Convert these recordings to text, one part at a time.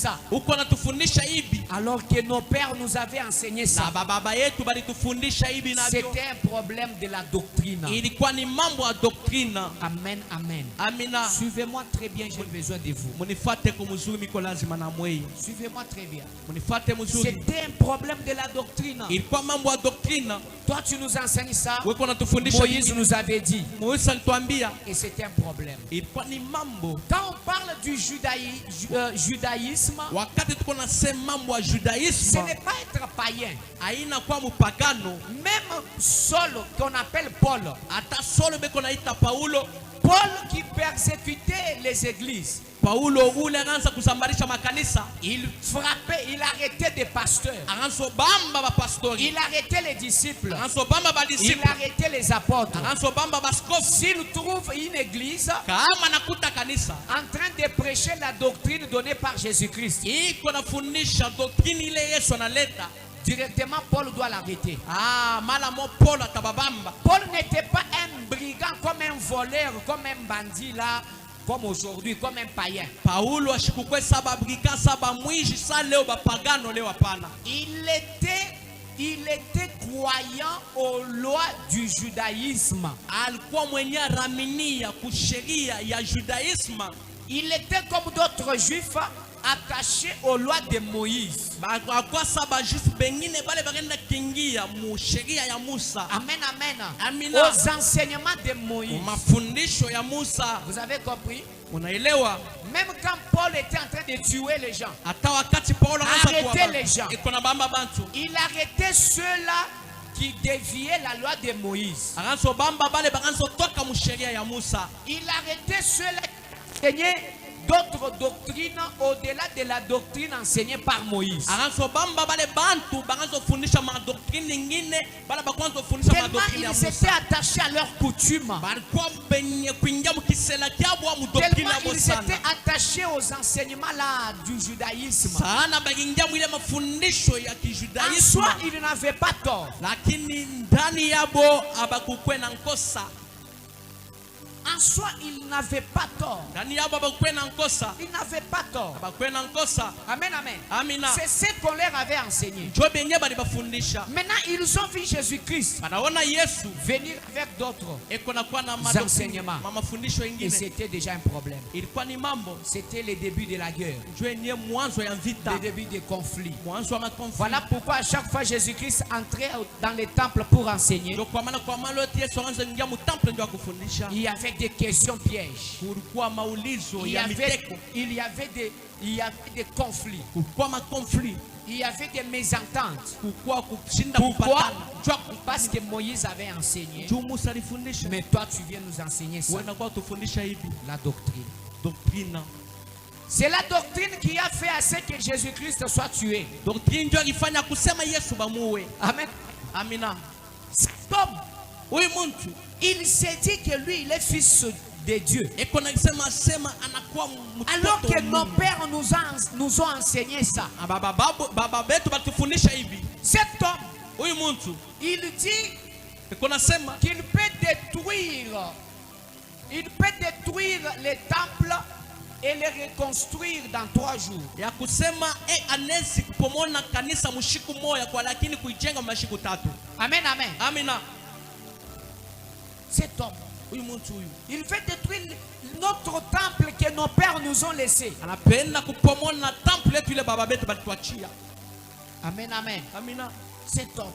ça. Alors que nos pères nous avaient enseigné ça. C'était un problème de la doctrine. Amen, amen. Suivez-moi très bien, j'ai besoin de vous. Suivez-moi très bien. C'était un problème de la doctrine. Toi, tu nous enseignes ça. Moïse nous avait dit. Et c'était un problème. Quand on parle du judaïsme, ce n'est pas être païen. Même Saul, qu'on appelle Paul, Paul qui persécutait les églises, il frappait, il arrêtait des pasteurs, il arrêtait les disciples, il arrêtait les apôtres. S'il trouve une église en train de prêcher la doctrine donnée par Jésus-Christ, directement Paul doit l'arrêter. Paul n'était pas un brigand comme un voleur, comme un bandit là, comme aujourd'hui, comme un païen. Il était croyant aux lois du judaïsme. Il était comme d'autres juifs attaché aux lois de Moïse. Amen, amen. Aux enseignements de Moïse. Vous avez compris? Même quand Paul était en train de tuer les gens, arrêter les gens, il arrêtait ceux-là qui déviaient la loi de Moïse. Il arrêtait ceux-là qui enseignaient d'autres doctrines au-delà de la doctrine enseignée par Moïse. Tellement ils s'étaient attachés à leurs coutumes. Tellement ils s'étaient attachés aux enseignements là du judaïsme. En soi, ils n'avaient pas tort. En soi, il n'avait pas tort. Il n'avait pas tort. Amen, amen. C'est ce qu'on leur avait enseigné. Maintenant, ils ont vu Jésus-Christ venir avec d'autres enseignements. Et c'était déjà un problème. C'était le début de la guerre. Le début des conflits. Voilà pourquoi à chaque fois Jésus-Christ entrait dans les temples pour enseigner, il y avait des questions pièges. Il y avait des conflits. Il y avait des mésententes. Pourquoi? Parce que Moïse avait enseigné. Mais toi, tu viens nous enseigner ça. La doctrine. C'est la doctrine qui a fait à ce que Jésus-Christ soit tué. Amen. Cet homme, il s'est dit que lui, il est fils de Dieu. Alors que nos pères nous ont enseigné ça. Cet homme, il dit qu'il peut détruire les temples et les reconstruire dans 3 jours. Amen, amen. Cet homme, il veut détruire notre temple que nos pères nous ont laissé. Amen, amen. Cet homme.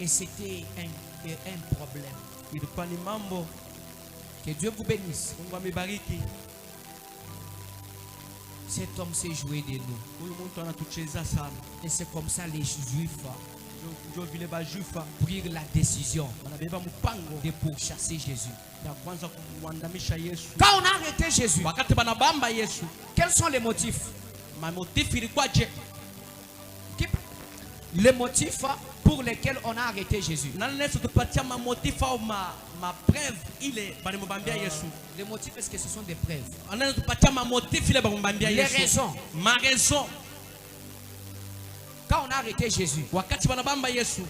Et c'était un problème. Que Dieu vous bénisse. Cet homme s'est joué de nous. Et c'est comme ça les Juifs prirent la décision de pourchasser Jésus. Quand on a arrêté Jésus, quels sont les motifs? Les motifs pour lesquels on a arrêté Jésus. Les motifs, est-ce que ce sont des preuves? Les raisons. Quand on a arrêté Jésus,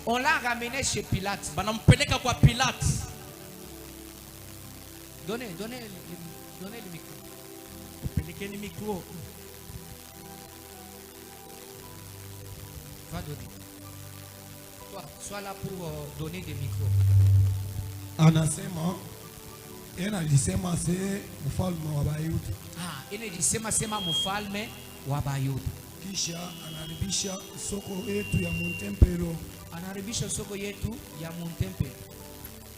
on l'a ramené chez Pilate. Donnez Donnez le micro. Pelekez le micro. Va donner. Toi, sois là pour donner des micros. Anasema yeye alisema se mfalme wa Bayuda. Yeye alisema sema mfalme wa Bayuda. Kisha anaribisha soko yetu ya Montempelo. Anaribisha soko yetu ya Montempelo.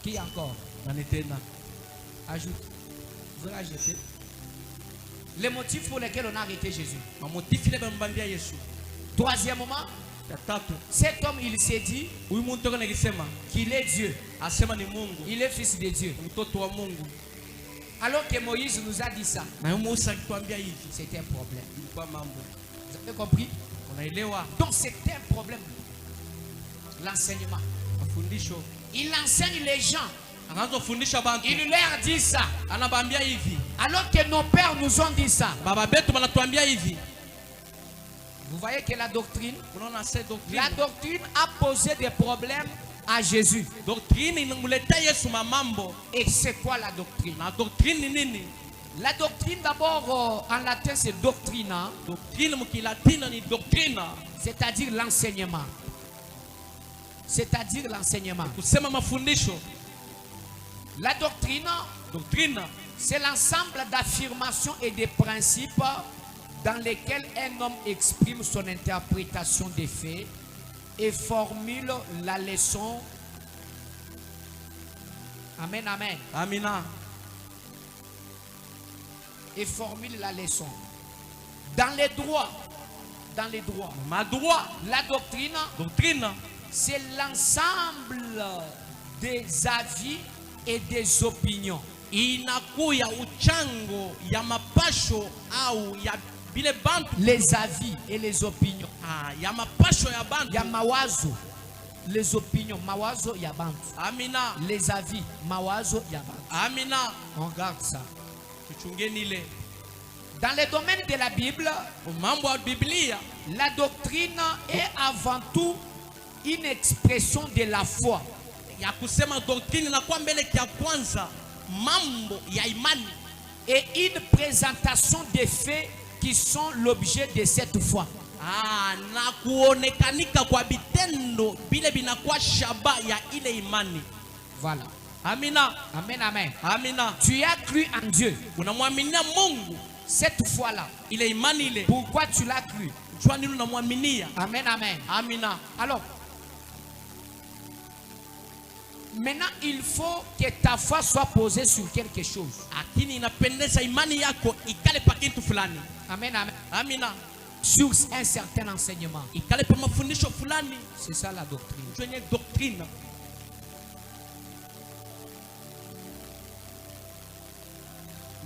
Qui encore? Nanetena. Ajoute. Vous la jetez. Les motifs pour lesquels on a arrêté Jésus. Troisièmement, cet homme il s'est dit qu'il est Dieu. Il est fils de Dieu. Alors que Moïse nous a dit ça, c'était un problème. Vous avez compris? Donc c'était un problème. L'enseignement. Il enseigne les gens. Il leur dit ça. Alors que nos pères nous ont dit ça. Vous voyez que la doctrine a posé des problèmes à Jésus. Et c'est quoi la doctrine? La doctrine d'abord en latin c'est doctrina. C'est-à-dire l'enseignement. C'est-à-dire l'enseignement. La doctrine, c'est l'ensemble d'affirmations et de principes dans lesquels un homme exprime son interprétation des faits et formule la leçon. Amen, amen. Amina. Et formule la leçon. Dans les droits. Ma droit. La doctrine. C'est l'ensemble des avis et des opinions. Inakuya uchango ya mapasho au ya bile bantu. Les avis et les opinions. Ya mapasho ya bantu. Ya mawazo. Les opinions. Mawazo ya bantu. Amina. Les avis. Mawazo ya bantu. Amina. On garde ça. Tuchungenile. Dans le domaine de la Bible, mambo ya Biblia, la doctrine est avant tout une expression de la foi. Ya kusema doctrine na kwa mbele kia kwanza mambo ya imani et une présentation des faits qui sont l'objet de cette foi. Na kuonekanika kwa bitendo bile binakuwa shaba ya ile imani. Voilà. Amina. Amen, amen. Amina. Tu as cru en Dieu. Unamwaminia Mungu. Cette foi-là. Ile imani ile. Pourquoi tu l'as cru? Jua nini unamwaminia? Amen, amen. Amina. Alors, maintenant, il faut que ta foi soit posée sur quelque chose. Lakini inapendeza imani yako ikale pa kitu fulani. Amen, amen. Amina. Sur un certain enseignement. Ikale pa mafundisho fulani. C'est ça la doctrine. Kwenye doctrine.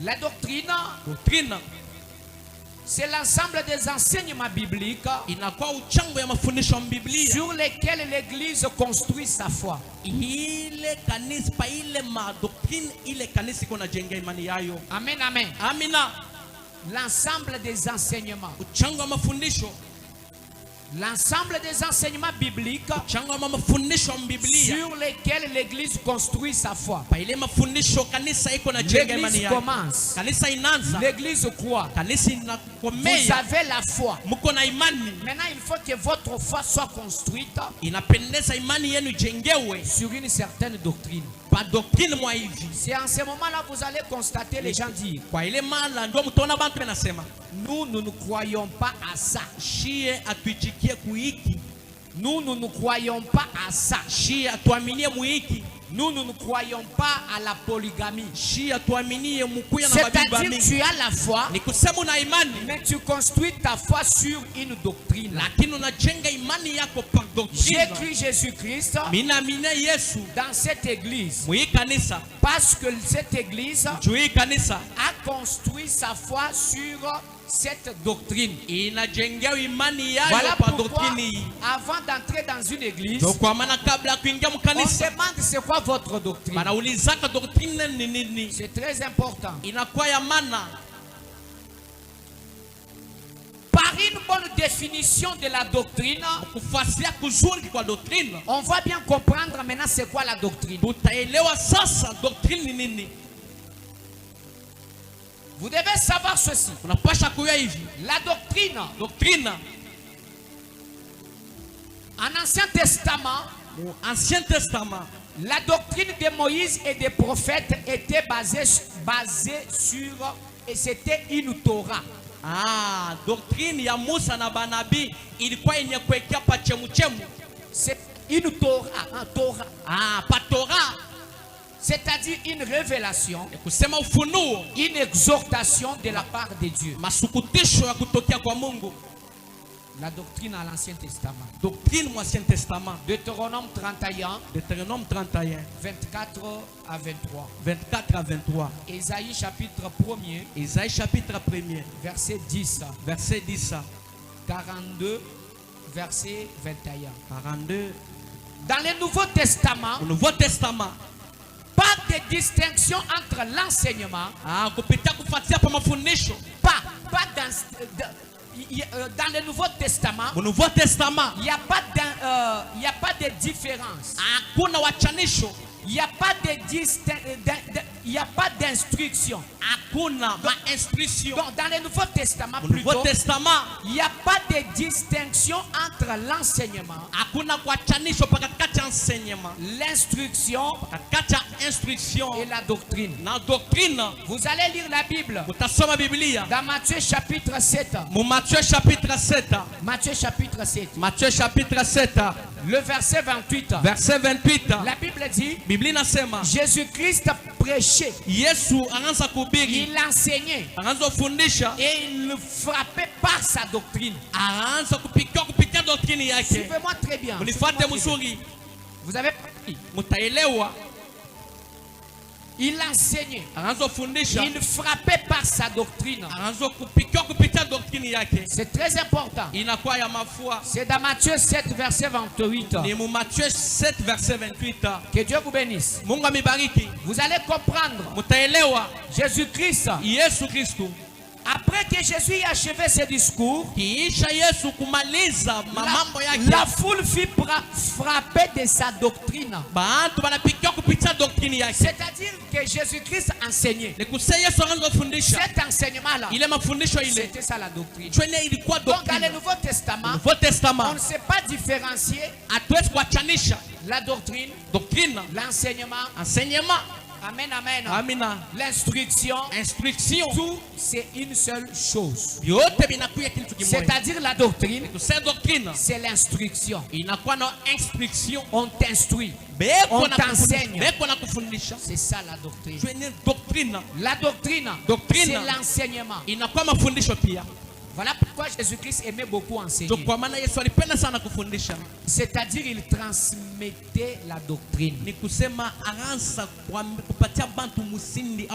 La doctrine, c'est l'ensemble des enseignements bibliques sur lesquels l'Église construit sa foi. Amen, amen. Amina. L'ensemble des enseignements. L'ensemble des enseignements bibliques sur lesquels l'Église construit sa foi. L'Église commence. L'Église croit. Vous avez la foi. Maintenant, il faut que votre foi soit construite sur une certaine doctrine. C'est en ce moment-là que vous allez constater les gens dire: nous ne croyons pas à ça. Nous ne croyons pas à ça. Nous ne croyons pas à la polygamie. C'est-à-dire que tu as la foi, mais tu construis ta foi sur une doctrine. J'ai cru Jésus-Christ dans cette église parce que cette église a construit sa foi sur cette doctrine. Voilà pourquoi avant d'entrer dans une église, on demande c'est quoi votre doctrine. C'est très important. Par une bonne définition de la doctrine, on va bien comprendre maintenant c'est quoi la doctrine. Vous devez savoir ceci. La doctrine. En Ancien Testament, la doctrine de Moïse et des prophètes était basée sur, et c'était une Torah. Doctrine ya Musa na banabi ilikuwa yenye kuwekea pa chemuchemu. C'est une Torah, pas Torah. C'est-à-dire une révélation, kusema ufunuo, une exhortation de la part de Dieu. Masukutisho ya kutokea kwa Mungu. La doctrine à l'Ancien Testament. Doctrine au Ancien Testament. Deutéronome 31. Deutéronome 31. 24 à 23. 24 à 23. Ésaïe chapitre 1er. Ésaïe chapitre 1er. Verset 10. Verset 10. 42. Verset 21. 42. Dans le Nouveau Testament. Au Nouveau Testament. Pas de distinction entre l'enseignement. Pas dans le Nouveau Testament. Au Nouveau Testament. Il n'y a pas de différence. Il n'y a pas d'instruction. Donc, dans le Nouveau Testament, il n'y a pas de distinction entre l'enseignement, l'instruction et la doctrine. Vous allez lire la Bible dans Matthieu chapitre 7. Matthieu chapitre 7. Matthieu chapitre 7. Le verset 28. Verset 28. La Bible dit, Jésus-Christ prêchait. Il enseignait. Et il frappait par sa doctrine. Suivez-moi très bien. Vous avez compris. Il enseignait. Il frappait par sa doctrine. C'est très important. C'est dans Matthieu 7, verset 28. Matthieu 7, verset 28. Que Dieu vous bénisse. Vous allez comprendre. Jésus-Christ. Après que Jésus ait achevé ses discours, la foule fit frapper de sa doctrine. C'est-à-dire que Jésus-Christ enseignait. Cet enseignement-là, c'était ça la doctrine. Donc dans le Nouveau Testament, on ne sait pas différencier la doctrine, l'enseignement. Amen, amen. L'instruction, tout c'est une seule chose. C'est-à-dire la doctrine, c'est l'instruction. On t'instruit, on t'enseigne. C'est ça la doctrine. La doctrine, c'est l'enseignement. Voilà pourquoi Jésus-Christ aimait beaucoup enseigner. C'est-à-dire il transmettait la doctrine.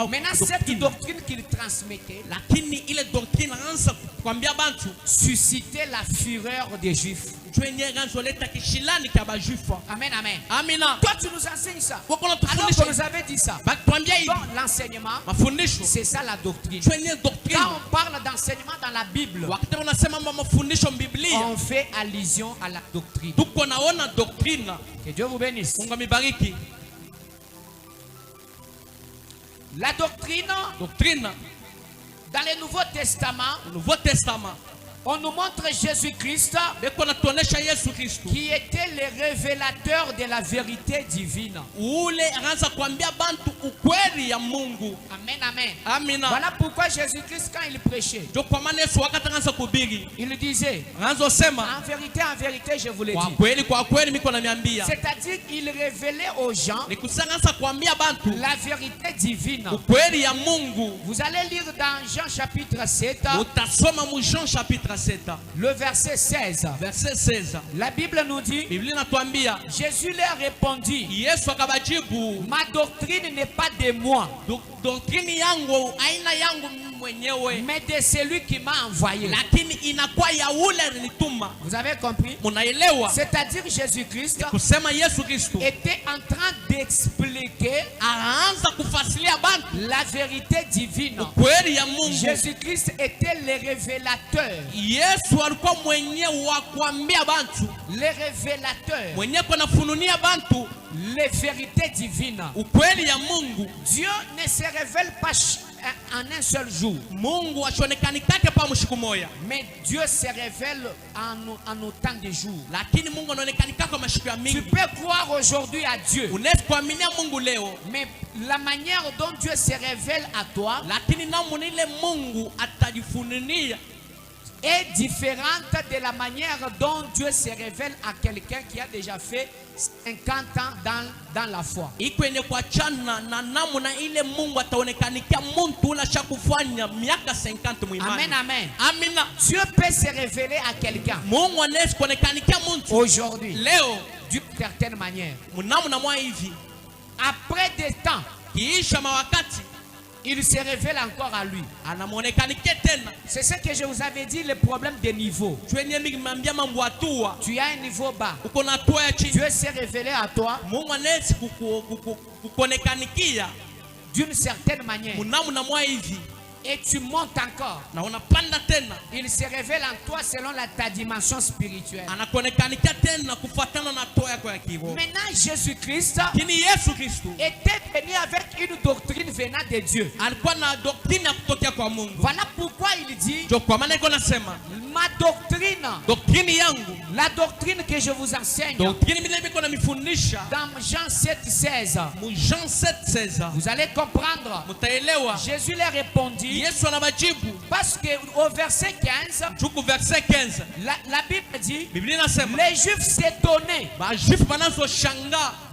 Maintenant cette doctrine qu'il transmettait suscitait la fureur des Juifs. Amen, amen. Toi tu nous enseignes ça. Alors qu'on nous avait dit ça. Donc l'enseignement, c'est ça la doctrine. Quand on parle d'enseignement dans la Bible, on fait allusion à la doctrine. Que Dieu vous bénisse. La doctrine, dans le Nouveau Testament, on nous montre Jésus-Christ qui était le révélateur de la vérité divine. Amen, amen. Voilà pourquoi Jésus-Christ, quand il prêchait, il disait, en vérité, je vous le dis. C'est-à-dire qu'il révélait aux gens la vérité divine. Vous allez lire dans Jean chapitre 7. Le verset 16. La Bible nous dit, Jésus leur répondit, ma doctrine n'est pas de moi, mais de celui qui m'a envoyé. Vous avez compris? C'est-à-dire Jésus-Christ était en train d'expliquer la vérité divine. Jésus-Christ était le révélateur. Le révélateur. Les vérités divines. Dieu ne se révèle pas en un seul jour. Mungu ashonekanikake pa mushiku moya. Mais Dieu se révèle en autant de jours. Lakini Mungu anaonekanika kwa mashiku ya mingi. Tu peux croire aujourd'hui à Dieu. Unaweza kuaminia Mungu leo. Mais la manière dont Dieu se révèle à toi, lakini namna ile Mungu atajifunulia, est différente de la manière dont Dieu se révèle à quelqu'un qui a déjà fait 50 ans dans la foi. Ikwenye kuachana na namna ile Mungu ataonekanikia mtu unashakufanya miaka 50 muimani. Amen, amen. Amina. Dieu peut se révéler à quelqu'un. Mungu anaweza kuonekanikia mtu aujourd'hui, leo, d'une certaine manière. Mnamna mwa hivi. Après des temps, kiisha mawakati, il se révèle encore à lui. C'est ce que je vous avais dit, le problème des niveaux. Tu as un niveau bas. Dieu s'est révélé à toi d'une certaine manière. Et tu montes encore. Il se révèle en toi selon ta dimension spirituelle. Maintenant, Jésus-Christ était venu avec une doctrine venant de Dieu. Voilà pourquoi il dit: ma doctrine, la doctrine que je vous enseigne, dans Jean 7,16, vous allez comprendre. Jésus leur répondit, parce qu'au verset 15, la Bible dit, les Juifs s'étonnaient,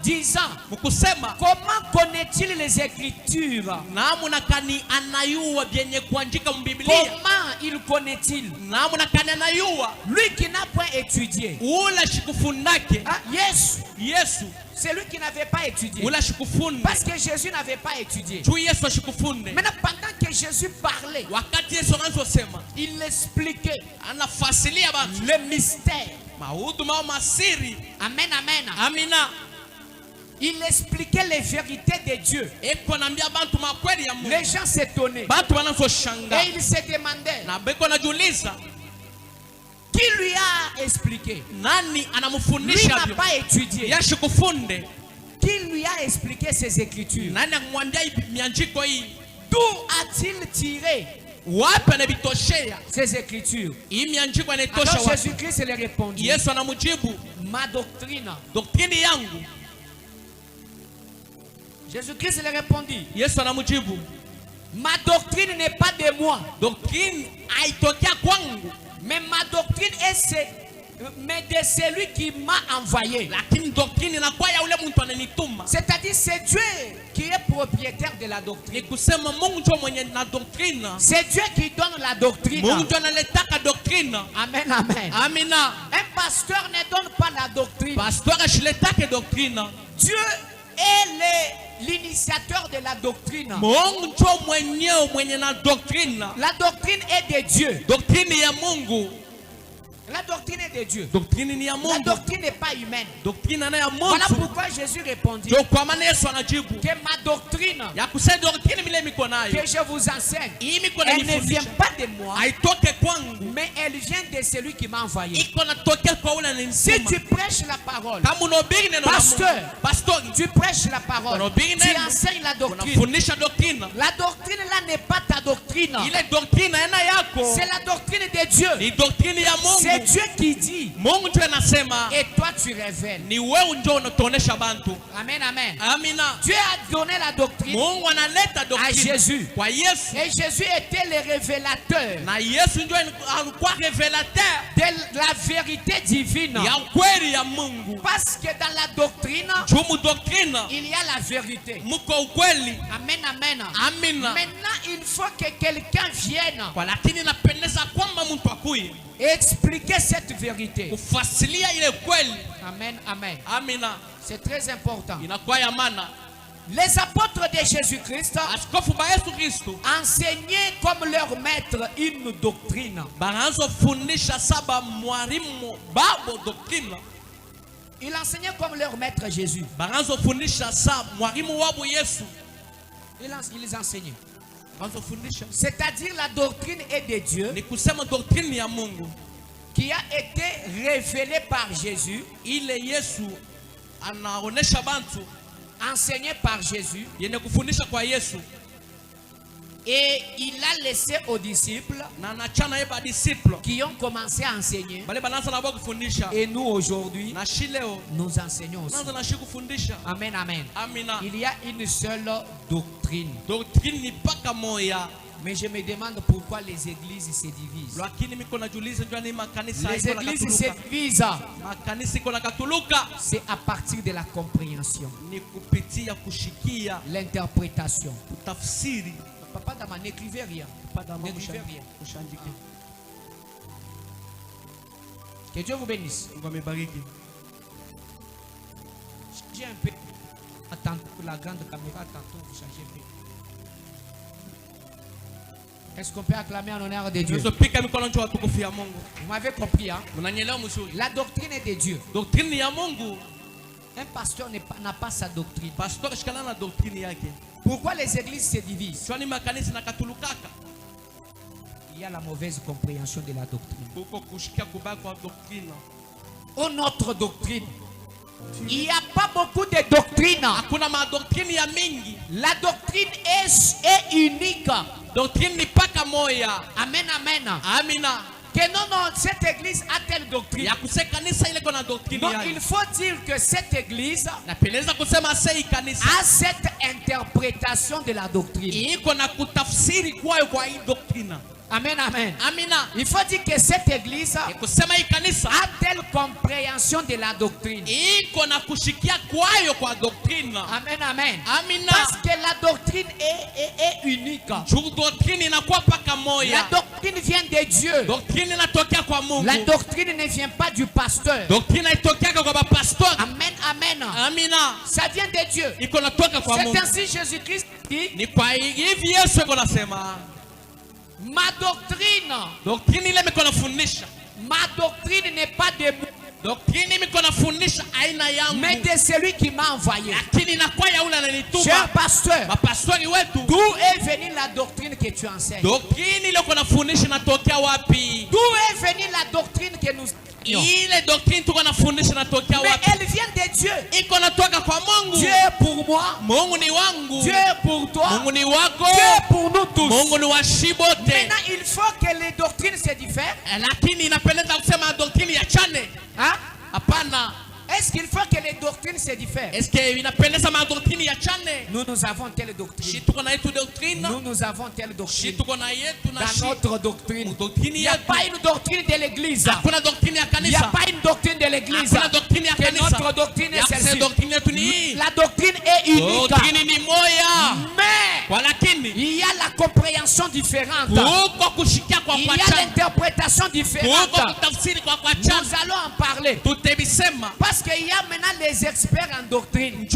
disant, comment connaît-il les Écritures? Comment il connaît-il? Lui qui n'a point étudié. Yes. C'est lui qui n'avait pas étudié. Parce que Jésus n'avait pas étudié. Maintenant, pendant que Jésus parlait, il expliquait le mystère. Amen, amen. Amina. Il expliquait les vérités de Dieu. Les gens s'étonnaient. Et ils se demandaient, qui lui a expliqué? Lui n'a pas étudié. Qui lui a expliqué ces Écritures? D'où a-t-il tiré ces Écritures? Alors Jésus-Christ lui répondit, ma doctrine. Jésus-Christ lui répondit, ma doctrine n'est pas de moi. Mais ma doctrine mais de celui qui m'a envoyé. C'est-à-dire c'est Dieu qui est propriétaire de la doctrine. C'est Dieu qui donne la doctrine. Amen, amen. Amina. Un pasteur ne donne pas la doctrine. Dieu est l'initiateur de la doctrine. La doctrine est de Dieu. La doctrine est de Dieu. La doctrine n'est pas humaine. Voilà pourquoi Jésus répondit que ma doctrine que je vous enseigne, elle ne vient pas de moi, mais elle vient de celui qui m'a envoyé. Si tu prêches la parole, pasteur, tu prêches la parole, tu enseignes la doctrine. La doctrine là n'est pas ta doctrine. C'est la doctrine de Dieu. C'est Dieu qui dit. Et toi tu révèles. Amen, amen. Dieu a donné la doctrine à Jésus. Et Jésus était le révélateur de la vérité divine. Parce que dans la doctrine, il y a la vérité. Amen, amen. Maintenant il faut que quelqu'un vienne expliquer cette vérité. Amen, amen. C'est très important. Les apôtres de Jésus-Christ enseignaient comme leur maître une doctrine. Ils enseignaient comme leur maître Jésus. Ils enseignaient. C'est-à-dire la doctrine est de Dieu qui a été révélée par Jésus, enseignée par Jésus, Et il a laissé aux disciples qui ont commencé à enseigner. Et nous aujourd'hui, nous enseignons aussi. Amen, amen. Il y a une seule doctrine. Mais je me demande pourquoi les églises se divisent. Les églises se divisent. C'est à partir de la compréhension, l'interprétation. Papa Dama, n'écrivez rien. N'écrivez rien. Que Dieu vous bénisse. J'ai un peu. Attends, la grande caméra, tantôt vous changez un peu. Est-ce qu'on peut acclamer en honneur de Dieu? Vous m'avez compris, hein? La doctrine est de Dieu. Un pasteur n'a pas sa doctrine. Pourquoi les églises se divisent? Il y a la mauvaise compréhension de la doctrine. Ou notre doctrine. Il n'y a pas beaucoup de doctrines. La doctrine est unique. Amen, amen. Que non, cette église a telle doctrine. Donc il faut dire que cette église a cette interprétation de la doctrine. Amen, amen. Il faut dire que cette église a telle compréhension de la doctrine. Amen, amen. Parce que la doctrine est unique. La doctrine vient de Dieu. La doctrine ne vient pas du pasteur. Amen, amen. Ça vient de Dieu. C'est ainsi Jésus-Christ dit. Ma doctrine n'est pas de moi, mais de celui qui m'a envoyé. Cher pasteur, d'où est venue la doctrine que tu enseignes? D'où est venue la doctrine que nous enseignons? Mais elle vient de Dieu. Dieu est pour moi, Dieu est pour toi, Dieu est pour nous tous. Maintenant il faut que les doctrines se diffèrent. Hein? Est-ce qu'il faut que les doctrines se diffèrent? Nous avons telle doctrine. Nous avons telle doctrine. Dans notre doctrine, il n'y a pas une doctrine de l'église. Il n'y a pas une doctrine de l'église. Que notre doctrine est celle-ci. La doctrine est unique. Mais il y a la compréhension différente. Il y a l'interprétation différente. Nous allons en parler. Parce qu'il y a maintenant les experts en doctrine.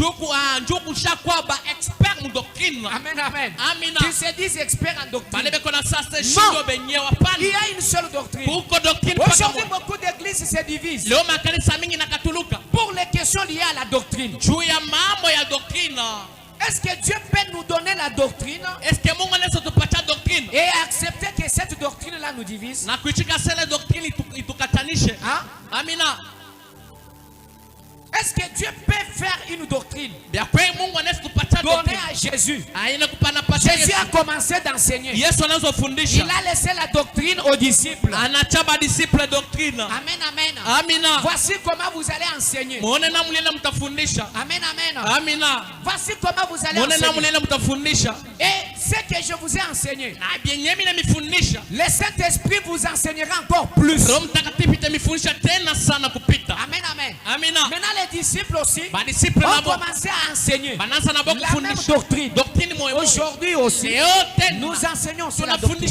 Amen, amen. Qui se disent experts en doctrine. Non. Il y a une seule doctrine. Aujourd'hui, beaucoup d'églises se divisent pour les questions liées à la doctrine. Est-ce que Dieu peut nous donner la doctrine et accepter que cette doctrine-là nous divise? Hein? Est-ce que Dieu peut faire une doctrine donnée à Jésus? Jésus a commencé d'enseigner. Il a laissé la doctrine aux disciples. Amen, amen. Voici comment vous allez enseigner. Amen, amen. Voici comment vous allez enseigner. Et ce que je vous ai enseigné, le Saint-Esprit vous enseignera encore plus. Amen, amen. Maintenant les disciples aussi ont commencé à enseigner la même doctrine. Aujourd'hui aussi, nous enseignons sur la doctrine.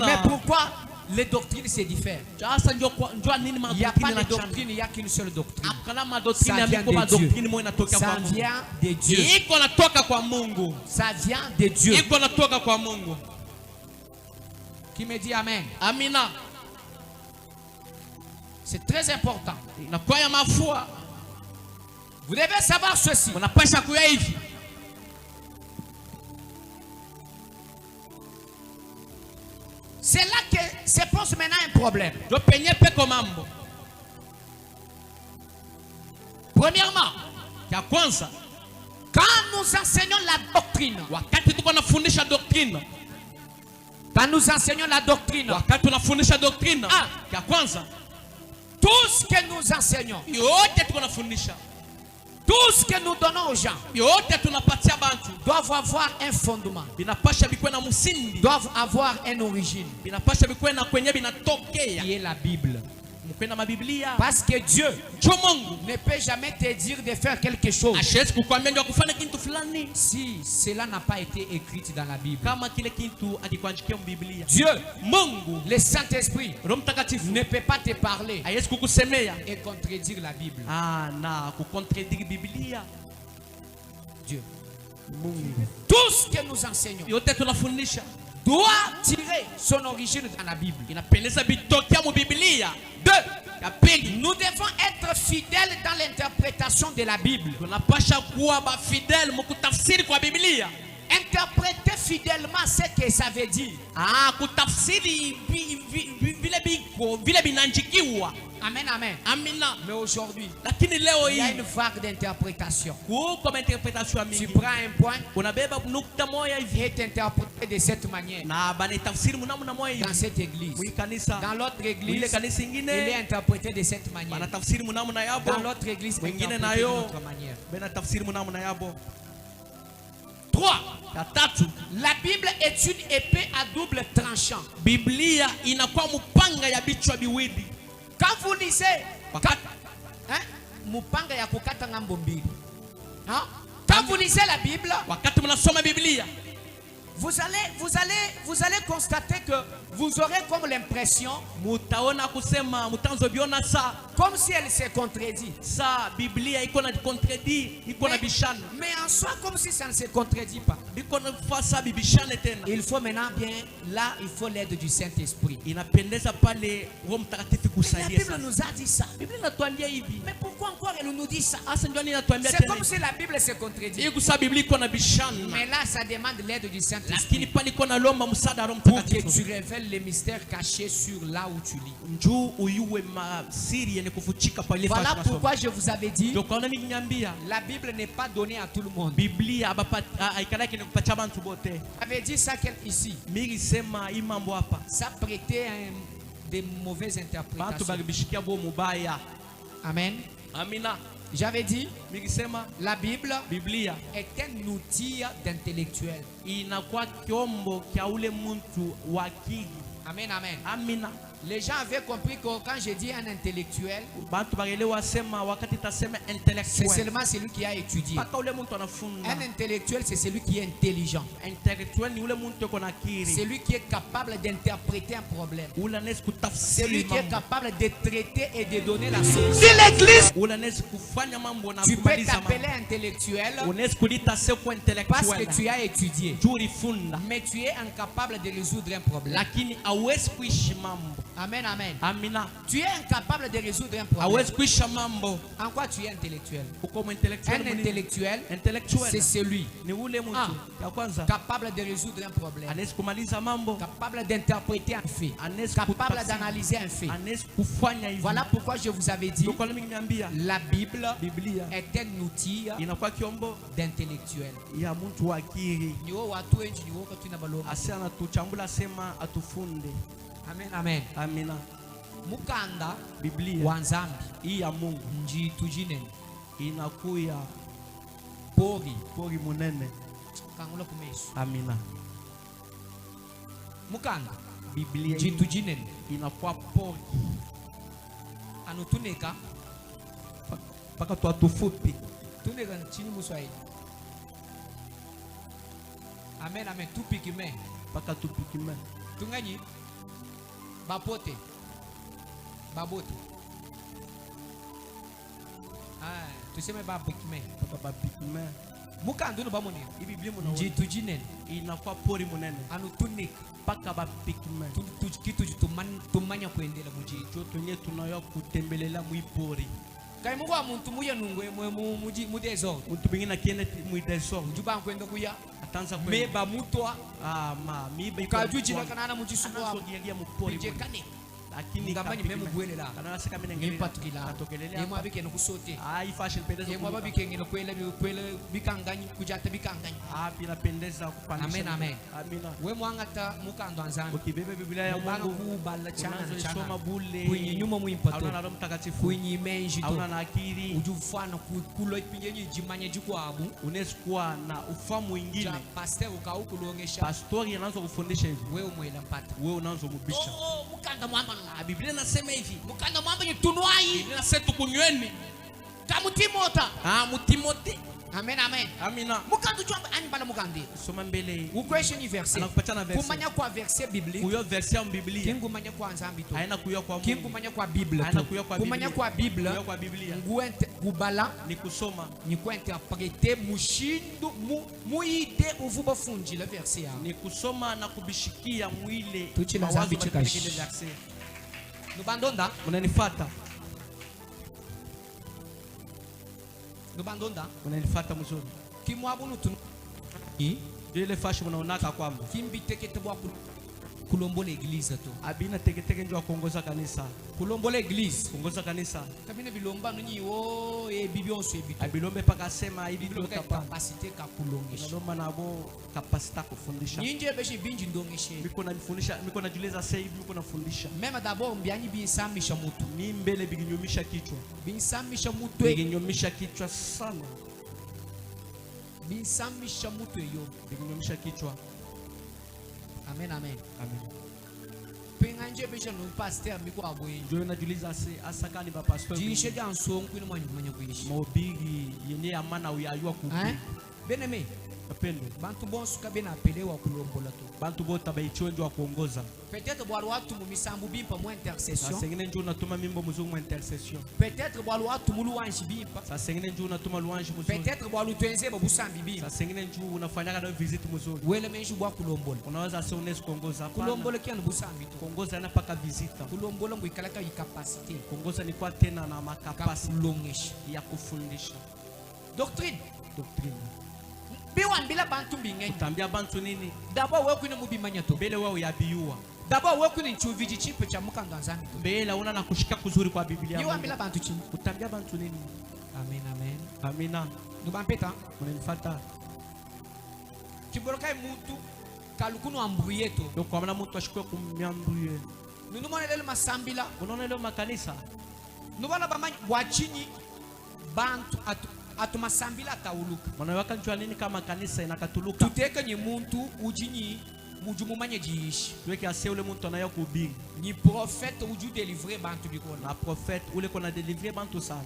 Mais pourquoi les doctrines se diffèrent? Il n'y a pas de doctrine, il n'y a qu'une seule doctrine. Ça vient de Dieu. Ça vient de Dieu. Ça vient de Dieu. Qui me dit Amen? Amina. C'est très important. Vous devez savoir ceci. C'est là que se pose maintenant un problème. Premièrement, quand nous enseignons la doctrine, wakati tuko nafundisha doctrine, quand nous enseignons la doctrine, wakati tunafundisha doctrine, ya kwanza, tout ce que nous enseignons, yote tuko nafundisha, tout ce que nous donnons aux gens, yote tunapatia bantu, doivent avoir un fondement, binapasha bikwe na msingi, doivent avoir une origine, binapasha bikwe na kwenye binatokea, qui est la Bible. mkwena mabiblia, Parce que Dieu Mungu ne peut jamais te dire de faire quelque chose ashezi kukwambia ndio kufanya kitu fulani si cela n'a pas été écrit dans la Bible. kama kile kitu akikuandikia mbiblia. Dieu, Mungu le Saint-Esprit, Roho Mtakatifu ne peut pas te parler haiwezi kukusemea et contredire la Bible. na kukontredire biblia. Dieu. Mungu Tout ce que nous enseignons yote tunafundisha doit tirer son origine dans la Bible. inapendeza bitokea mu biblia. Deux, Ya pili, nous devons être fidèles dans l'interprétation de la Bible. tunapasha kuwa ba fidèle mukutafsiri kwa biblia. Interpréter fidèlement ce que ça veut dire. Kutafsiri vile binanjikiwa. Amen, amen. Amina. Mais aujourd'hui, Lakini leo il y a hii une vague d'interprétation. comme interpretation ya Tu mingi, prends un point unabeba nukta moja hivi et t'interprètes de cette manière. na banatafsiri mnamna moja Dans hivi cette église. mwi kanisa, Dans l'autre ile église, kanisa il est ingine interprété de cette manière. banatafsiri mnamna yabo, Dans l'autre église, wengine interprété d'une nayo autre manière. banatafsiri mnamna yabo. 3. Ya tatu, La Bible est une épée à double tranchant. Biblia inakuwa mpanga ya bichwa biwili. Quand vous lisez, Wakati mupanga ya kukata ngambo mbili. Hein? Quand vous lisez la Bible, wakati mnasoma Biblia, vous allez constater que vous aurez comme l'impression, mutaona kusema mutanzo biona saa comme si elle se contredit. saa Biblia iko na contredit, iko na bishana, Mais en soi, comme si ça ne se contredit pas. biko na fasa bibishane tena. Il faut maintenant bien, là, il faut l'aide du Saint-Esprit. Inapendeza pale Roho Mtakatifu La kusaidia Bible sasa. nous a dit ça. Biblia inatuambia hivi. Mais pourquoi encore elle nous dit ça? Asa ndio inatuambia C'est tena. comme si la Bible se contredit. Hii kusa Biblia iko na bishana. Mais là, ça demande l'aide du Saint-Esprit Lakini pale iko na lomba msaada wa Roho pour que Mtakatifu. tu révèles les mystères cachés sur là où tu lis. Njoo uyue masiri yenye kufuchika pale Voilà fasi tunasoma. pourquoi je vous avais dit, Ndio kwa nini niambia la Bible n'est pas donnée à tout le monde. Biblia haikalaki ni kupatia bantu bote. J'avais dit ça ici. Mimi sema hii mambo hapa. Ça prêtait des mauvaises Bantu interprétations. baribishikia bo mubaya. Amen. Amina. J'avais dit, Mimi sema la Bible Biblia est un outil d'intellectuel. inakuwa kiombo kia ule mtu wa akili. Amen, amen. Amina. Les gens avaient compris que quand je dis un intellectuel, Bantu barelewa sema wakati tasema c'est intellectuel. seulement celui qui a étudié. Paka ule mtu anafunda. Un intellectuel, c'est celui qui est intelligent. Intellectuel ni ule mtu yuko na akili. Celui qui est capable d'interpréter un problème. Ule anaweza kutafsiri Celui qui est mambo. capable de traiter et de donner la solution. Ule anaweza kufanya mambo na Tu peux kumaliza t'appeler mambo. intellectuel Unaweza kulita seko parce intellectuel. que tu as étudié. Juri funda. Mais tu es incapable de résoudre un problème. Lakini hauwezi kuishi mambo. Amen, amen. Amina. Tu es incapable de résoudre un problème. Hauwezi kuisha mambo. En quoi tu es intellectuel? Uko intellectuel. Un intellectuel, Intellectuel. c'est celui Ni ule mtu ya kwanza capable de résoudre un problème, anaweza kumaliza mambo, capable d'interpréter un fait, anaweza capable kutafsiri, d'analyser un fait. anaweza kufanya hivyo. Voilà pourquoi je vous avais dit, Ndio kwa nini nimeambia la Bible Biblia est un outil inakuwa kiombo d'intellectuel. ya mtu wa akili. Niwo watu wengi niwo kwa tuna baloma. Asa anatuchambula sema atufunde. Amen, amen. Amina. Mukanda Biblia wa Nzambi hii ya Mungu njitujinene inakuya pori munene. kangula kumesu. Amina. Mukanda Biblia njitujinene inakuwa pori anutuneka paka tu atufupi. tuneka chini muswahili. Amen, amen. Tupikime Paka tupikime. tunganyi bapote babote tuseme babikime Paka babikime. mukanduno bamone Hii Biblia muna njitu jinene inakuwa pori munene. anutunika Paka babikime. kitu tumanya kuendela mujitu Joto nye tunayo kutembelela muipori. kai mungu wa muntu muye nungwe mu desordre Mtu mwingine akienda muidesordre. njuba nkwenda kuya Atanza kwenda. meba mutwa Ma miba iko. kajujina kanana mujisuko Anasogelia mupori. njekane lakini ngamani meme bwele la kana sika mimi ngi patrila atokelele yemwe abike no kusote fashion pendeza yemwe abike ngilo kwele bikanganyi kujata bikanganyi inapendeza kupandisha. Amen, amen. Amina. We mwangata mukando anzani Ukibebe Biblia ya Mungu bala chana na chana unasoma bule kwenye nyuma muimpato hauna Roho Mtakatifu kwenye menji to hauna na akili ujufana kulo ipinyenye jimanya jikwabu unesikuwa na ufahamu mwingine. ja pastor ukaukulongesha Pastori anaanza kufundisha hivi, wewe umwela mpata wewe unaanza mubisha. mukanda mwamba Na Biblia inasema hivi, mukanda mwamba ni tunwai Biblia inasema tukunyweni kamutimota Mutimote. amen amen Amina. mukanda chwamba ani bala mukandi Soma mbele ukweshe ni verset anakupatana verset kumanya kwa verset biblique kuyo verset ya Biblia kingu manya kwa nzambi to haina kuyo kwa Mungu, kingu manya kwa bible haina to kuyo kwa kumanya Biblia, kwa bible kuyo kwa Biblia nguente kubala ni kusoma, ni kuinterpréter mushindu muide uvuba funji le verset ya ni kusoma na kubishikia mwile Tuchila mawazo zambi katika chikashi. ile verset. nubandonda Unanifuata? nubandonda Unanifuata mzuri? kimwabunu tunu Ile fashion unaonaka kwamba kimbitekete bwa kulombola eglise to abina teketeke ndio kuongoza kanisa, kulombola eglise kuongoza kanisa. kabine bilomba nunyi o e bibionso ebito Abilombe paka sema hivi bibilo ndio ka kapa. capacité ka kulongesha Nalomba nabo kapasita kufundisha. nyinje beshe binji ndongeshe Miko nafundisha, miko najuliza sasa hivi miko nafundisha. mema d'abord mbyanyi binsamisha mutu Ni mbele biginyumisha kichwa. binsamisha mutu Biginyumisha kichwa sana. binsamisha mutu eyo Biginyumisha kichwa. amen amen Amen. penga nje beshe no pasteur miko abwe Ndio najuliza asakani ba pastor. jishe gansongu ni manya kuishi Mobigi yenye amana uyayua kupi. beneme Kapendo. bantu bonsu kabena apelewa kulombola to Bantu bota baichonjo wa kuongoza. peut-être bwalo watu mu misambu bimpa mu intercession Sasa ngine njoo natuma mimbo mzungu mu intercession. peut-être bwalo watu mu luwanshi bimpa Sasa ngine njoo natuma luanji mzungu. peut-être bwalo twenze babusambi bimpa Sasa ngine njoo unafanyaka na visit mzuri. wele menshi bwa kulombola Unaweza sasa unaweza kuongoza hapana. kulombola kiana busambi to Kuongoza yana paka visita. kulombola ngwikalaka ikapasite Kuongoza ni kwa tena na makapasi kapulongesha ya kufundisha doctrine doctrine. biwambila bantu mbingenyi Utambia bantu nini? d'abord wekwine mubimanya to Mbele wao yabiua. d'abord wekwine nchuviji chipe cha mukanda nzambi to Mbele una na kushika kuzuri kwa Biblia. biwambila bantu chini Utambia bantu nini? amen amen Amina. nubampeta Unanifuata? kibolokai mutu kalukunu ambruye to Ndio kwa maana mtu ashikwe kumnyambuye. nunumonelele masambila Unaona leo makanisa nubona bamanyi bwachinyi bantu atumasambila atauluka wanaweka njua nini kama kanisa inakatuluka. tutekenye muntu ujinyi mujumumanye jiishi Tuweke ase ule mtu anayo kuhubiri. ni prophète uju délivrer bantu bikola Na prophète ule kona délivrer bantu sana.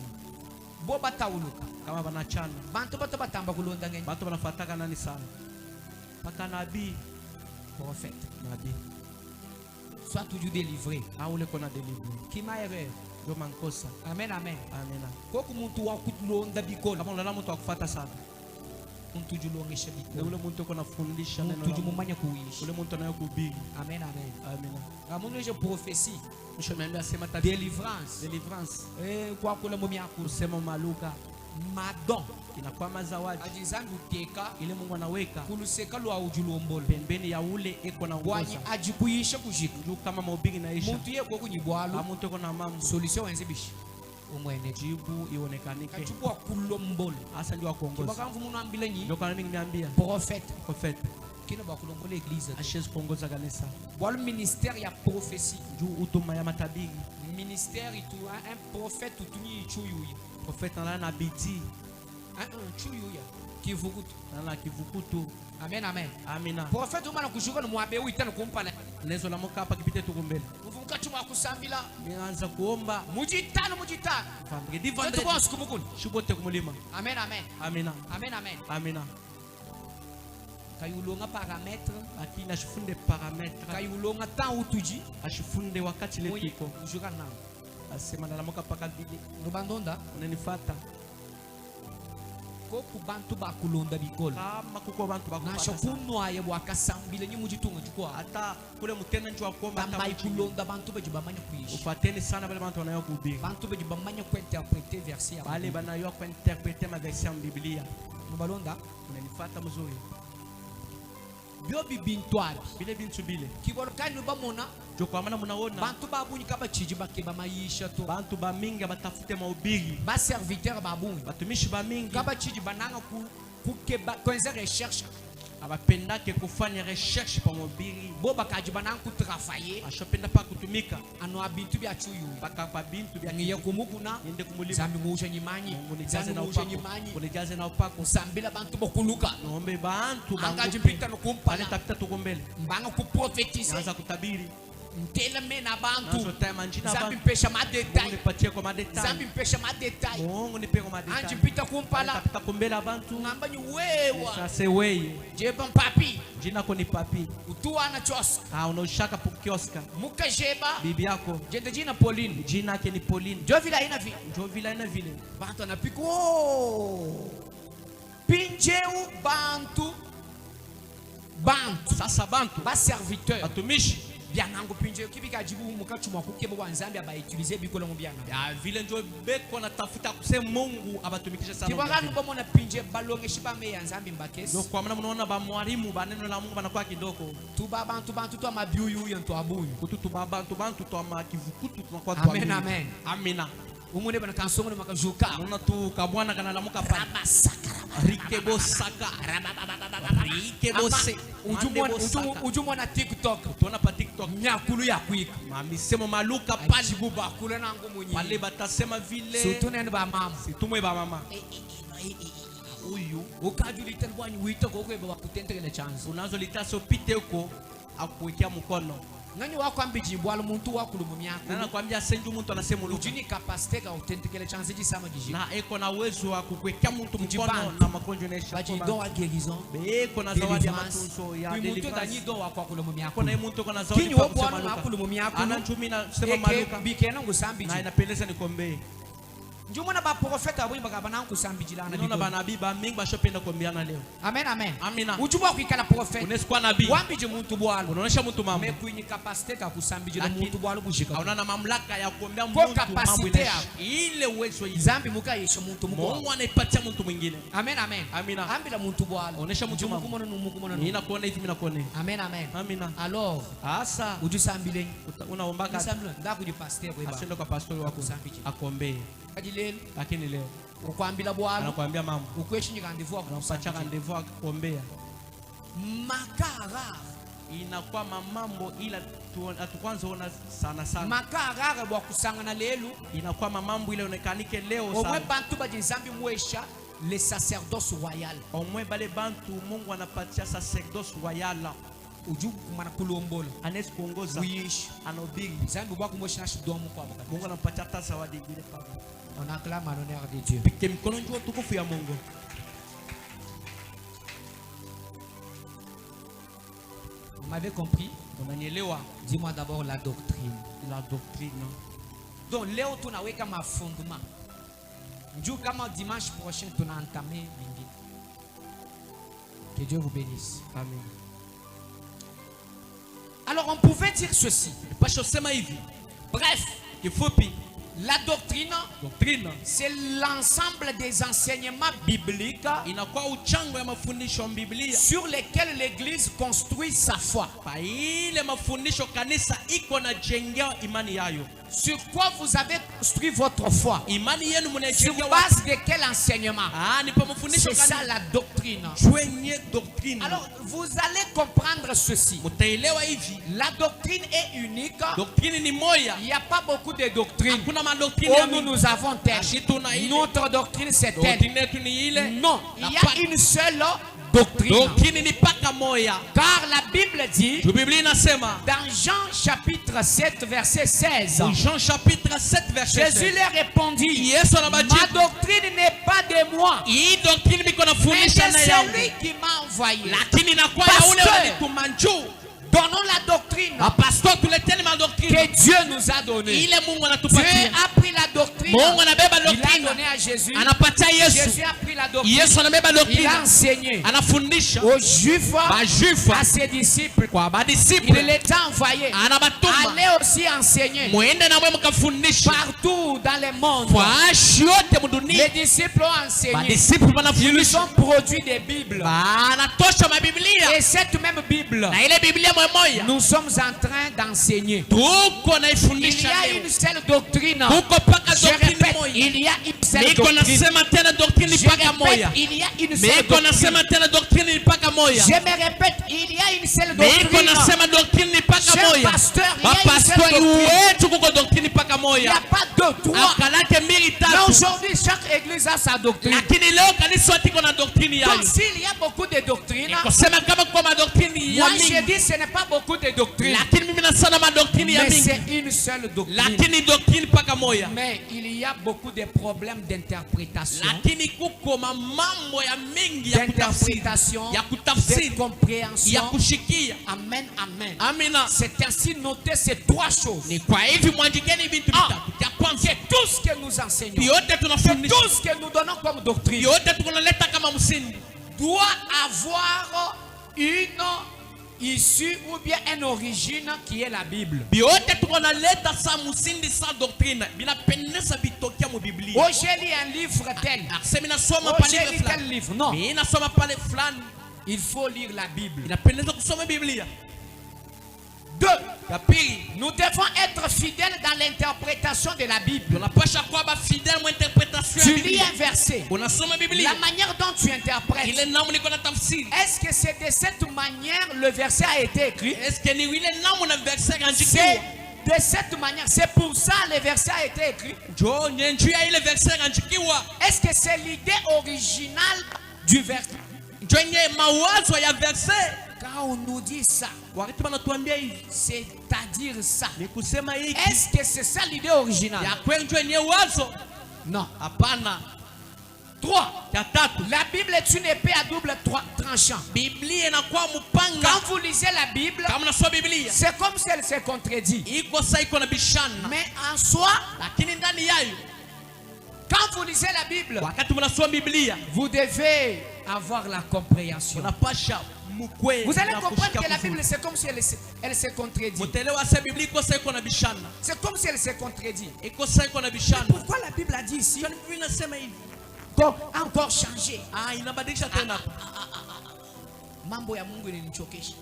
bo batauluka Kama banachana. bantu bato batamba kulonda ngenye Bantu banafuataka nani sana? Paka nabii. prophète Nabii. soit uju délivrer Au ule kona délivrer. kima erreur Ndio mankosa. amen amen Amina. koku muntu wakulonda bikola Kama unaona mtu akufuata sana. muntu julongesha Ni bikola ule mtu kona fundisha neno muntu la Mungu. jumumanye kuishi Ule mtu anayo kuhubiri. amen amen Amina. amundu je prophétie Mwisho ameambia sema tabia délivrance deliverance. kwa kula mu myakulu Kusema maluka madon inakuwa mazawadi ajizangu uteka ile Mungu anaweka kuluseka lwa ujulombola pembeni ya ule eko na bwanyi ongoza. ajikuyisha kujika Juu kama mahubiri naisha. muntu ye kwa kunyibwalo Amuntu eko na mambo. solution wenze bishi umwene Jibu ionekanike. kachukua kulombola Asa ndio kuongoza. kibakamvu munu ambile nyi Ndio kana mimi nimeambia prophète prophet kina bakulombola eglise ashezi kuongoza kanisa. bwalo ministère ya prophétie Juu utuma ya matabiri. ministère itu un prophète utunyi ichuyuya Prophet na na bidii chuyuya kivukutu na kivukutu. amen amen Amina. prophète umana kushuka no mwabe uitana kumpana Nezo la moka hapa kipite tuko mbele. uvuka chuma kusambila Nianza kuomba mujitano vendredi Sote vendredi. kwa siku mukuni Shubote kumulima. amen amen Amina. amen amen Amina. kayulonga parametre Lakini ashifunde parametre. kayulonga temps utuji Ashifunde wakati ile mwenye tuko. kujuka nao Asema na moka paka vile. nubandonda Unanifuata. ko ku bantu bakulonda bikola Kama kuko abantu bakupata nasho sana. kunwaye bwakasambile nyi mujitunga jukwa Hata kule mutenda njua kuomba hata bambaye kuchini. kulonda bantu beji bamanya kuishi Ufateni sana wale bantu wanayo kuhubiri. bantu beji bamanya kuinterprete verset ya Wale Mungu. banayo kwa interpreter maversion ya Biblia. nubalonda Unanifuata mzuri. biobi bintwabi bile bintu bile kibolokani bamona joko amana munaona bantu babunyi kaba chiji bakeba maisha to bantu bamingi batafute mahubiri ba serviteur babunyi batumishi bamingi kaba chiji bananga kukeba kwenza recherche abapendake kufanya recherche pa mahubiri bo bakaji bananga kutravailler ashopenda pa kutumika ano abintu bya chuyu bakapa bintu bya ngiye kumukuna ninde kumulima zambi muusha nyimanyi unijaze na upako unijaze na upako sambila bantu bokuluka nombe bantu angaji mpita no kumpala tapita tukumbele mbanga kuprofetize anza kutabiri nteleme na bantu nazo time njina zambi bantu mpesha ma detail nipatie kwa madetail zambi mpesha ma detail Mungu nipe kwa madetail anji mpita kumpala tapita kumbele bantu ngamba ni wewa sasa wewe jeba papi jina ko ni papi utua na chos unaoshaka kioska muka jeba bibi yako jende jina Pauline jina yake ni Pauline jo vila ina vi ndio vile ina vile bantu anapiko pinjeu bantu sasa bantu ba serviteur batumishi byanangu pinjeu kibika jibu mukachuma kukebo wa nzambi aba utiliser bikolo mbyana ya vile ndio beko natafuta kusema Mungu abatumikisha sana kibaganu bomona pinje balonge shibame ya nzambi mbakesi ndio kwa maana mnaona ba mwalimu ba neno la Mungu banakuwa kidogo tuba bantu to mabiuyu yanto abunyu kututu bantu to makivukutu tunakuwa tu amen amen amina umune bana kansongo ne makajuka unaona tu kabwana kana lamuka pa rikebo saka rikebo se ujumwa na TikTok tuona pa TikTok nyakulu ya kwika mamisemo maluka pali buba kula nangu munyi pale batasema vile sutune ni ba mama situmwe ba mama uyu ukajulita bwanyi wito kokwe baba kutentekele chance unazo litaso pite huko akuwekea mkono nani wako ambiji bwalo muntu wakulu mumyako na nakwambia senju mtu anasema luka ujini capacité ka authentique chance ji sama giji na eko na uwezo wa kukwekea mtu mkono na magonjwa na baji don wa guérison eko na zawadi ya matunzo ya deliverance mtu nani don wa kwa mumyako kuna mtu kuna zawadi kwa kusema luka makulu mumyako anachumi na sema maluka bikena ngusambi na inapendeza nikombe njumona ba prophète abuni bakabana kusambijila na bibona banabii ba mingi bashopenda kuambiana leo amen amen amina ujumwa kuikala prophète unesikuwa nabii wambije muntu bwalo unaonesha mtu mambo mekuini capacité ka kusambijila muntu bwalo bushika hauna na mamlaka ya kuombea mtu mambo ile uwezo hiyo zambi mukayesha muntu mko Mungu anaipatia mtu mwingine amen amen amina ambila muntu bwalo onesha mtu mambo kumona nina kuona hivi mimi nakuona amen amen amina alors asa ujusambile unaombaka ndaku di pasteur kwa asende kwa pastor wako akuombee kadilelo lakini leo ukwambila bwalo anakuambia mambo ukweshi rendez-vous anakupatia rendez-vous akuombea makara inakuwa mambo ila atukwanza ona sana makara bwa kusangana lelu inakuwa mambo ile onekanike leo sana omwe bantu bajinzambi mwesha le sacerdoce royal omwe bale bantu Mungu anapatia sacerdoce royal uju kumana kulombola anaweza kuongoza uishi anahubiri zambi bwa kumwesha na shidomo kwa baba Mungu anapatia hata zawadi vile pale on acclame l'honneur de Dieu pike mkono njoo tukufu ya Mungu. Vous m'avez compris? Unanielewa? Dis-moi d'abord la doctrine. La doctrine. Donc leo tunaweka mafondement. Njoo kama dimanche prochain tunaentamé mingine. Que Dieu vous bénisse. Amen. Alors on pouvait dire ceci. Bref, kifupi. La doctrine, c'est l'ensemble des enseignements bibliques sur lesquels l'Église construit sa foi. Sur quoi vous avez construit votre foi? Sur base de quel enseignement? C'est ça la doctrine. Alors vous allez comprendre ceci. La doctrine est unique. Il n'y a pas beaucoup de doctrines. Oh, nous avons telle. Notre doctrine c'est telle. Non, il y a une seule doctrine. Car la Bible dit dans Jean chapitre 7 verset 16. Jésus leur répondit, ma doctrine n'est pas de moi, mais de celui qui m'a envoyé. Donnons la doctrine que Dieu nous a donnée. Dieu a pris la doctrine doctrine. Il a donné à Jésus. Jésus a pris la doctrine. Il a enseigné aux Juifs, à ses disciples. Il les a envoyés. Allez aussi enseigner partout dans le monde. Les disciples ont enseigné. Ils ont produit des Bibles. Et cette même Bible, nous sommes en train d'enseigner. Il y a une seule doctrine. Je répète, il y a une seule doctrine. Il y a une seule doctrine. Je me répète, il y a une seule doctrine. Cher pasteur, il y a une seule doctrine. Il n'y a pas deux, trois. Mais aujourd'hui, chaque église a sa doctrine. Donc s'il y a beaucoup de doctrines, moi je dis ce n'est pas beaucoup de doctrines. Mais c'est une seule doctrine. Mais il y a beaucoup de problèmes d'interprétation, de compréhension. Amen, amen. C'est ainsi noté ces trois choses. C'est tout ce que nous enseignons. C'est tout ce que nous donnons comme doctrine. Doit avoir une issue ou bien une origine qui est la Bible. Oh, j'ai lu un livre tel. Oh, j'ai lu tel livre. Non. Il faut lire la Bible. 2. Nous devons être fidèles dans l'interprétation de la Bible. Tu lis un verset. La manière dont tu interprètes, est-ce que c'est de cette manière le verset a été écrit? C'est de cette manière. C'est pour ça le verset a été écrit. Est-ce que c'est l'idée originale du verset? Quand on nous dit ça, c'est-à-dire ça, est-ce que c'est ça l'idée originale? Non. 3. La Bible est une épée à double tranchant. Quand vous lisez la Bible, c'est comme si elle se contredit. Mais en soi, quand vous lisez la Bible, vous devez avoir la compréhension. Vous allez comprendre que la Bible, c'est comme si elle se contredit. C'est comme si elle se contredit. Pourquoi la Bible a dit ici? Encore changé. Mambo ya Mungu inanichokesha.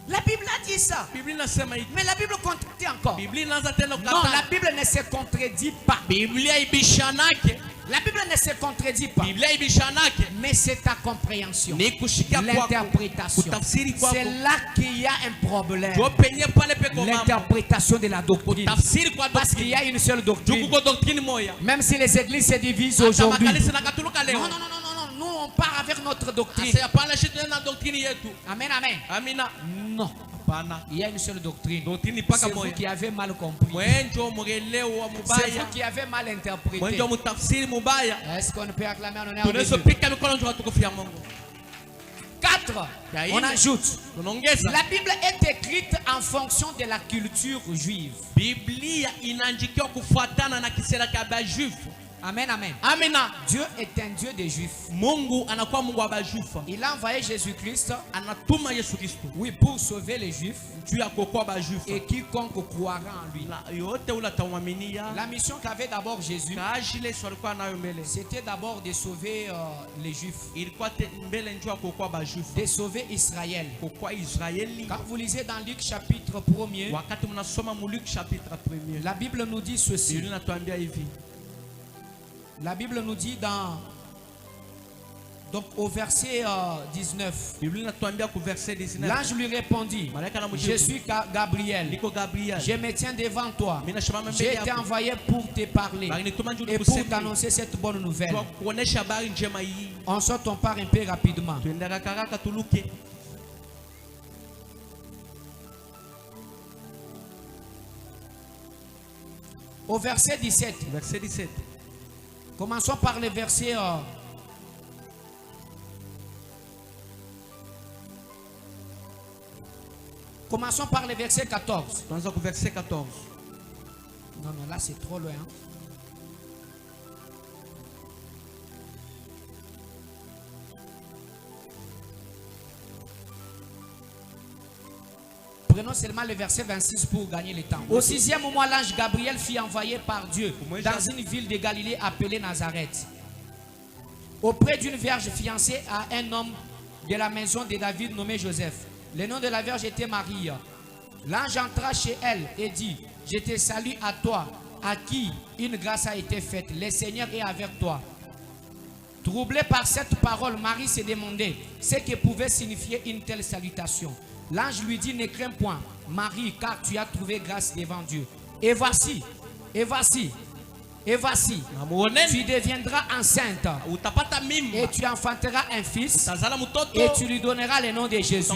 La Bible a dit ça. Mais la Bible contredit encore. Non, la Bible ne se contredit pas. La Bible ne se contredit pas. Mais c'est ta compréhension. L'interprétation. C'est là qu'il y a un problème. L'interprétation de la doctrine. Parce qu'il y a une seule doctrine. Même si les églises se divisent aujourd'hui. Non. Nous on part avec notre doctrine. Amen, amen. Non. Il y a une seule doctrine. C'est vous qui avez mal compris. C'est vous qui avez mal interprété. Est-ce qu'on peut acclamer en honneur de Dieu? 4. On ajoute. La Bible est écrite en fonction de la culture juive. Amen, amen. Dieu est un Dieu des Juifs. Il a envoyé Jésus-Christ. Oui, pour sauver les Juifs. Et quiconque croira en lui. La mission qu'avait d'abord Jésus, c'était d'abord de sauver les Juifs. De sauver Israël. Quand vous lisez dans Luc chapitre 1er, la Bible nous dit ceci. La Bible nous dit donc au verset 19, l'ange lui répondit, je suis Gabriel, je me tiens devant toi, j'ai été envoyé pour te parler et pour t'annoncer cette bonne nouvelle. On sort, on part un peu rapidement. Au verset 17. Commençons par le verset. Commençons par le verset 14. Non, là c'est trop loin. Prenons seulement le verset 26 pour gagner le temps. Au 6e mois, l'ange Gabriel fut envoyé par Dieu dans une ville de Galilée appelée Nazareth, auprès d'une vierge fiancée à un homme de la maison de David nommé Joseph. Le nom de la vierge était Marie. L'ange entra chez elle et dit: je te salue à toi, à qui une grâce a été faite. Le Seigneur est avec toi. Troublée par cette parole, Marie se demandait ce que pouvait signifier une telle salutation. L'ange lui dit: ne crains point, Marie, car tu as trouvé grâce devant Dieu. Et voici, tu deviendras enceinte et tu enfanteras un fils et tu lui donneras le nom de Jésus.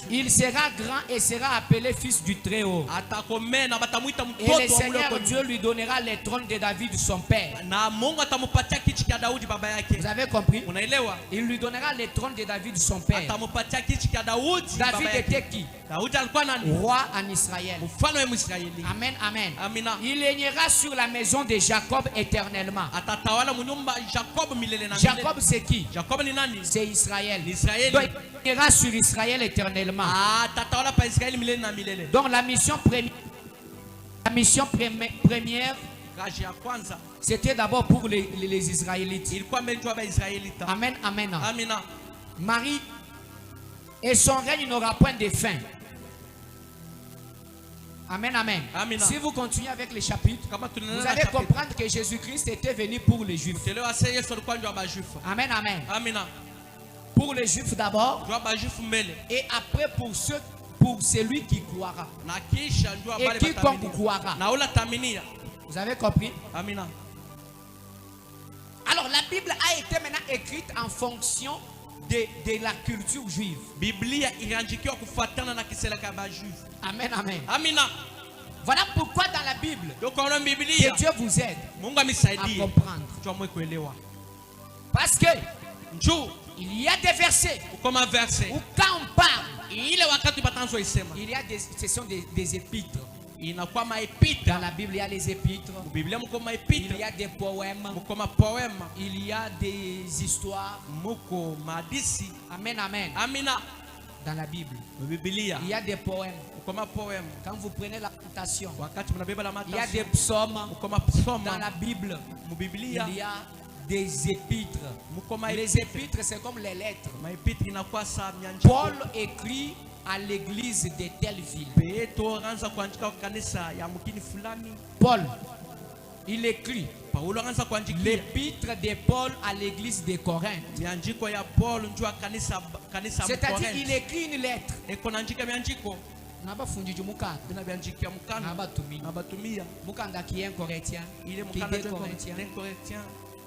Il sera grand et sera appelé fils du Très-Haut. Et le Seigneur Dieu lui donnera le trône de David son père. Vous avez compris? Il lui donnera le trône de David son père. David était qui? Roi en Israël. Amen, amen. Il régnera sur la maison de Jacob éternellement. Jacob c'est qui? C'est Israël. Donc il régnera sur Israël éternellement. Donc la mission première, c'était d'abord pour les Israélites. Amen, amen. Marie et son règne n'aura point de fin. Amen, amen. Si vous continuez avec les chapitres, vous allez comprendre que Jésus-Christ était venu pour les Juifs. Amen, amen. Pour les Juifs d'abord, et après pour celui qui croira. Et quiconque croira. Vous avez compris? Alors la Bible a été maintenant écrite en fonction de la culture juive. Amen, amen. Voilà pourquoi dans la Bible, que Dieu vous aide à comprendre. Parce que il y a des versets où quand on parle, il y a ce sont des épîtres. Dans la Bible, il y a les épîtres. Il y a des poèmes. Il y a des histoires. Amen, amen. Dans la Bible, il y a des poèmes. Quand vous prenez la Lamentation, il y a des psaumes. Dans la Bible, il y a des épîtres. Les épîtres, c'est comme les lettres. Paul écrit à l'église de telle ville. Paul, il écrit l'épître de Paul à l'église de Corinthe. C'est-à-dire il écrit une lettre. Mukanda qui est un Corinthien, qui est Corinthien.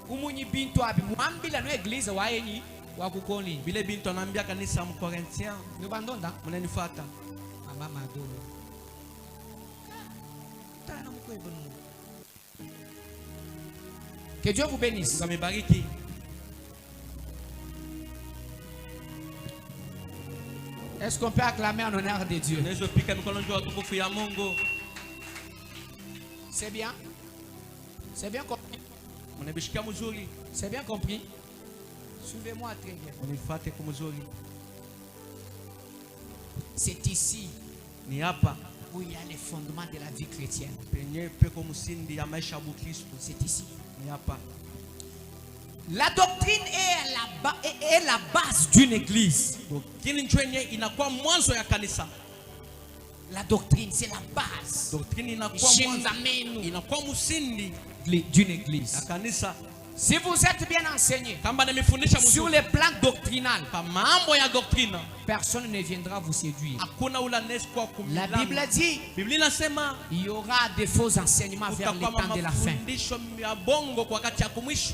Umuni bintu abi mwambila no église wayenyi wakukoni. Bile bintu anambia kanisa mu Corinthien. Nubandonda munanifuata. Mama madolo. Tana mkwebo. Que Dieu vous bénisse. Amebariki. Est-ce qu'on peut acclamer en honneur de Dieu? C'est bien? C'est bien compris? C'est bien compris? Suivez-moi très bien. C'est ici où il y a les fondements de la vie chrétienne. C'est ici. La doctrine est la base d'une église. La doctrine, c'est la base d'une église. Si vous êtes bien enseigné sur les plans doctrinal, personne ne viendra vous séduire. La Bible dit il y aura des faux enseignements vers le temps de la fin.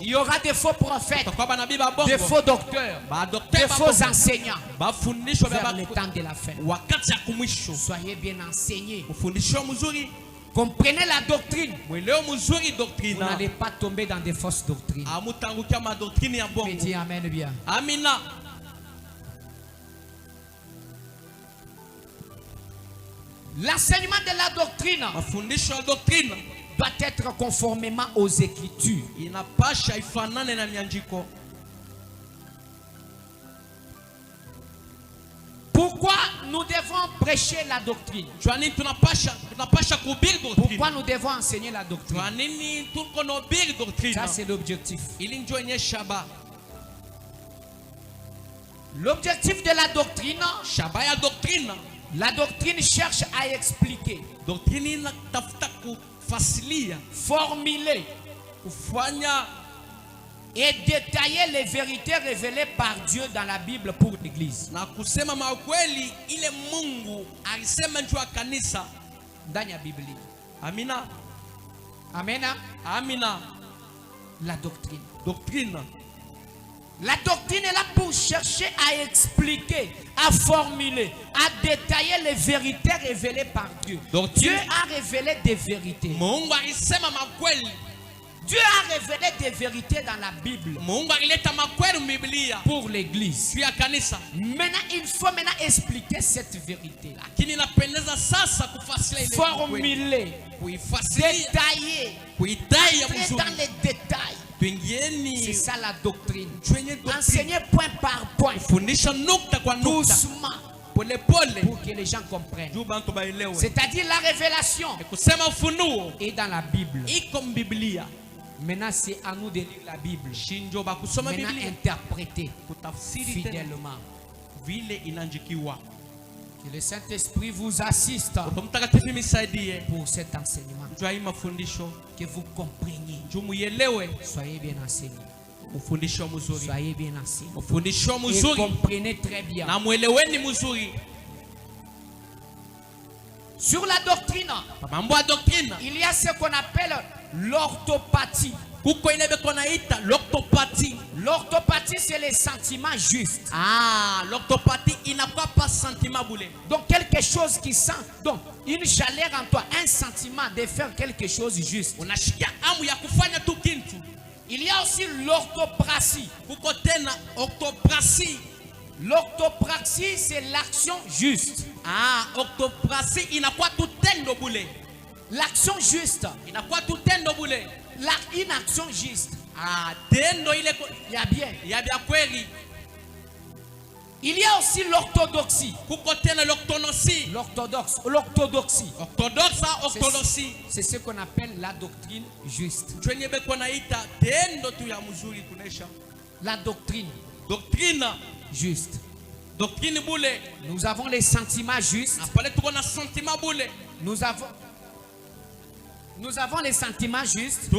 Il y aura des faux prophètes, des faux docteurs, des faux enseignants vers le temps de la fin. Soyez bien enseignés. Comprenez la doctrine. Vous n'allez pas tomber dans des fausses doctrines. Mais dis amen bien. Amina. L'enseignement de la doctrine doit être conformément aux Écritures. Pourquoi nous devons prêcher la doctrine? Pourquoi nous devons enseigner la doctrine? Ça, c'est l'objectif. L'objectif de la doctrine, la doctrine cherche à expliquer, formuler et détailler les vérités révélées par Dieu dans la Bible pour l'Église. Dans la Bible. Amina. Amen. Amina. La doctrine. Doctrine. La doctrine est là pour chercher à expliquer, à formuler, à détailler les vérités révélées par Dieu. Dieu a révélé des vérités. Dieu a révélé des vérités dans la Bible pour l'Église. Maintenant, il faut expliquer cette vérité. Formuler, détailler, entrer dans les détails. C'est ça la doctrine. Enseigner point par point, doucement, pour que les gens comprennent. C'est-à-dire la révélation est dans la Bible. Maintenant, c'est à nous de lire la Bible. Maintenant, interpréter fidèlement. Que le Saint-Esprit vous assiste pour cet enseignement. Que vous compreniez. Soyez bien enseignés. Soyez bien enseignés. Et comprenez très bien. Sur la doctrine, il y a ce qu'on appelle l'orthopathie. L'orthopathie, c'est les sentiments justes. L'orthopathie, il n'a pas sentiment boulé. Donc quelque chose qui sent, donc une chaleur en toi, un sentiment de faire quelque chose juste. Il y a aussi l'orthopraxie. L'orthopraxie, c'est l'action juste. Orthopraxie, il n'a pas tout tendo boulé. L'action juste. Il n'a pas tout tendo boulé. Une action juste. Tendo il y a bien. Il y a bien query. Il y a aussi l'orthodoxie. L'orthodoxie. C'est ce qu'on appelle la doctrine juste. La doctrine. Doctrine juste. Doctrine boule. Nous avons les sentiments justes. Nous avons les sentiments justes.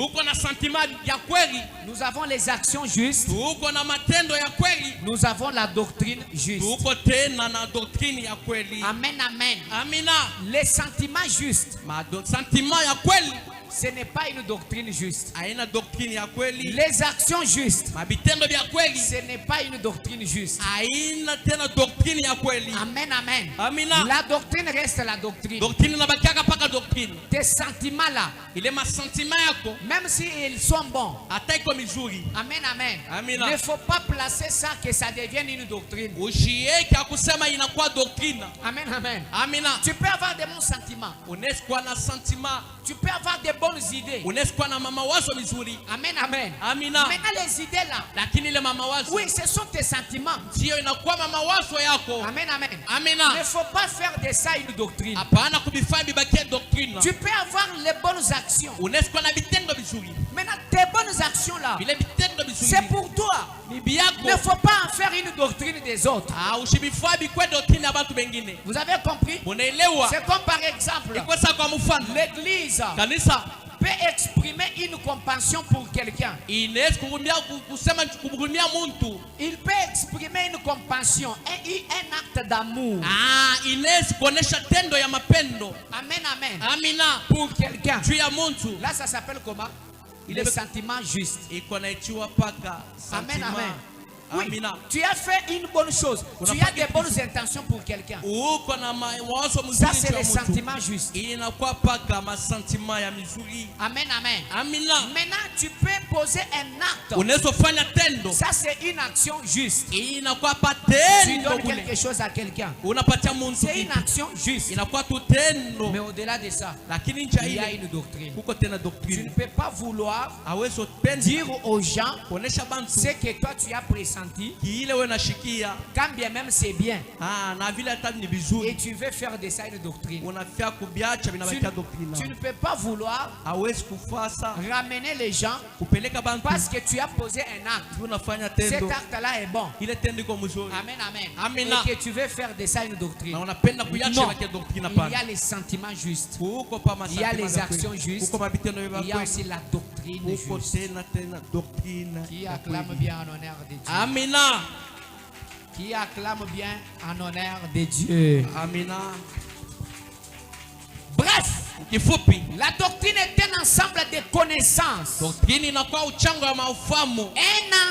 Nous avons les actions justes. Nous avons la doctrine juste. Amen, amen. Les sentiments justes. Ce n'est pas une doctrine juste. Les actions justes. Ce n'est pas une doctrine juste. Amen, amen. La doctrine reste la doctrine. Tes sentiments là, même s'ils sont bons. Amen, amen. Il ne faut pas placer ça que ça devienne une doctrine. Amen, amen. Tu peux avoir des bons sentiments. Tu peux avoir des bonnes idées. Amen, amen. Maintenant les idées là, oui, ce sont tes sentiments. Amen, amen. Il ne faut pas faire de ça une doctrine. Tu peux avoir les bonnes actions. Maintenant tes bonnes actions là, c'est pour toi. Il ne faut pas en faire une doctrine des autres. Vous avez compris? C'est comme par exemple l'église peut exprimer une compassion pour quelqu'un. Il peut exprimer une compassion et un acte d'amour. Amen, amen. Pour quelqu'un. Là, ça s'appelle comment? Les sentiments justes. Amen, amen. Oui, tu as fait une bonne chose. Tu as des bonnes intentions pour quelqu'un. Ça, c'est les sentiments justes. Amen, amen. Maintenant, tu peux poser un acte. Ça, c'est une action juste. Tu donnes quelque chose à quelqu'un. C'est une action juste. Mais au-delà de ça, il y a une doctrine. Tu ne peux pas vouloir dire aux gens ce que toi tu as pressenti senti, quand bien même c'est bien, et tu veux faire de ça une doctrine, tu tu ne peux pas vouloir ramener les gens parce que tu as posé un acte. Cet acte-là est bon. Amen, amen. Et que tu veux faire de ça une doctrine. Non. Il y a les sentiments justes. Il y a les actions justes. Il y a aussi la doctrine juste. Qui acclame bien en honneur de Dieu. Amina. Qui acclame bien en honneur de Dieu. Amina. Bref, la doctrine est un ensemble de connaissances, un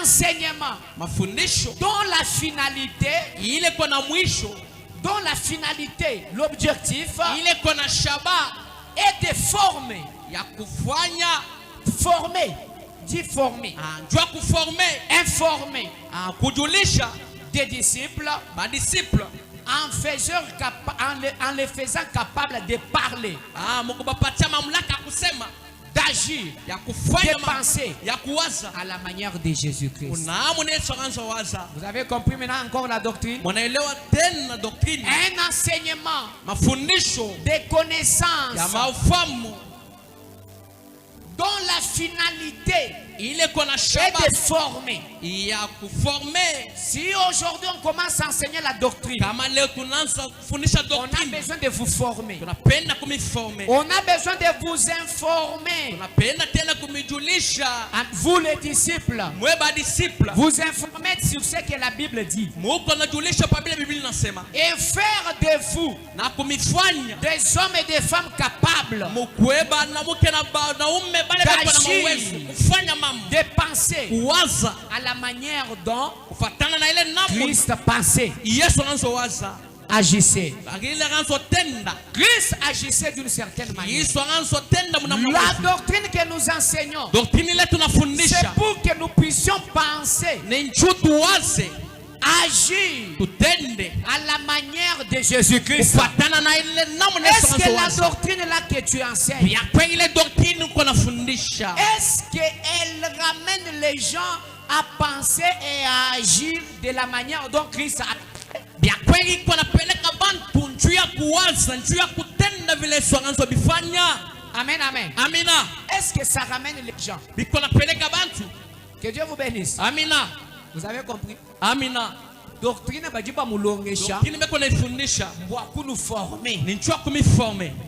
enseignement dont la finalité, l'objectif est de former, informer des disciples, en les faisant capables de parler, d'agir, de penser à la manière de Jésus-Christ. Vous avez compris maintenant encore la doctrine? Un enseignement, des connaissances dont la finalité est de former. Si aujourd'hui on commence à enseigner la doctrine, on a besoin de vous former. On a besoin de vous informer. Vous les disciples, vous informer sur ce que la Bible dit. Et faire de vous des hommes et des femmes capables d'agir, de penser à la manière dont Christ pensait, agissait. Christ agissait d'une certaine manière. La doctrine que nous enseignons, c'est pour que nous puissions penser, agir à la manière de Jésus-Christ. Est-ce que la doctrine là que tu enseignes, est-ce qu'elle ramène les gens à penser et à agir de la manière dont Christ a Amen, amen. Amina. Est-ce que ça ramène les gens? Que Dieu vous bénisse. Amina. Vous avez compris? Amina. Doctrine bajiba mulongesha. Boaku nous former.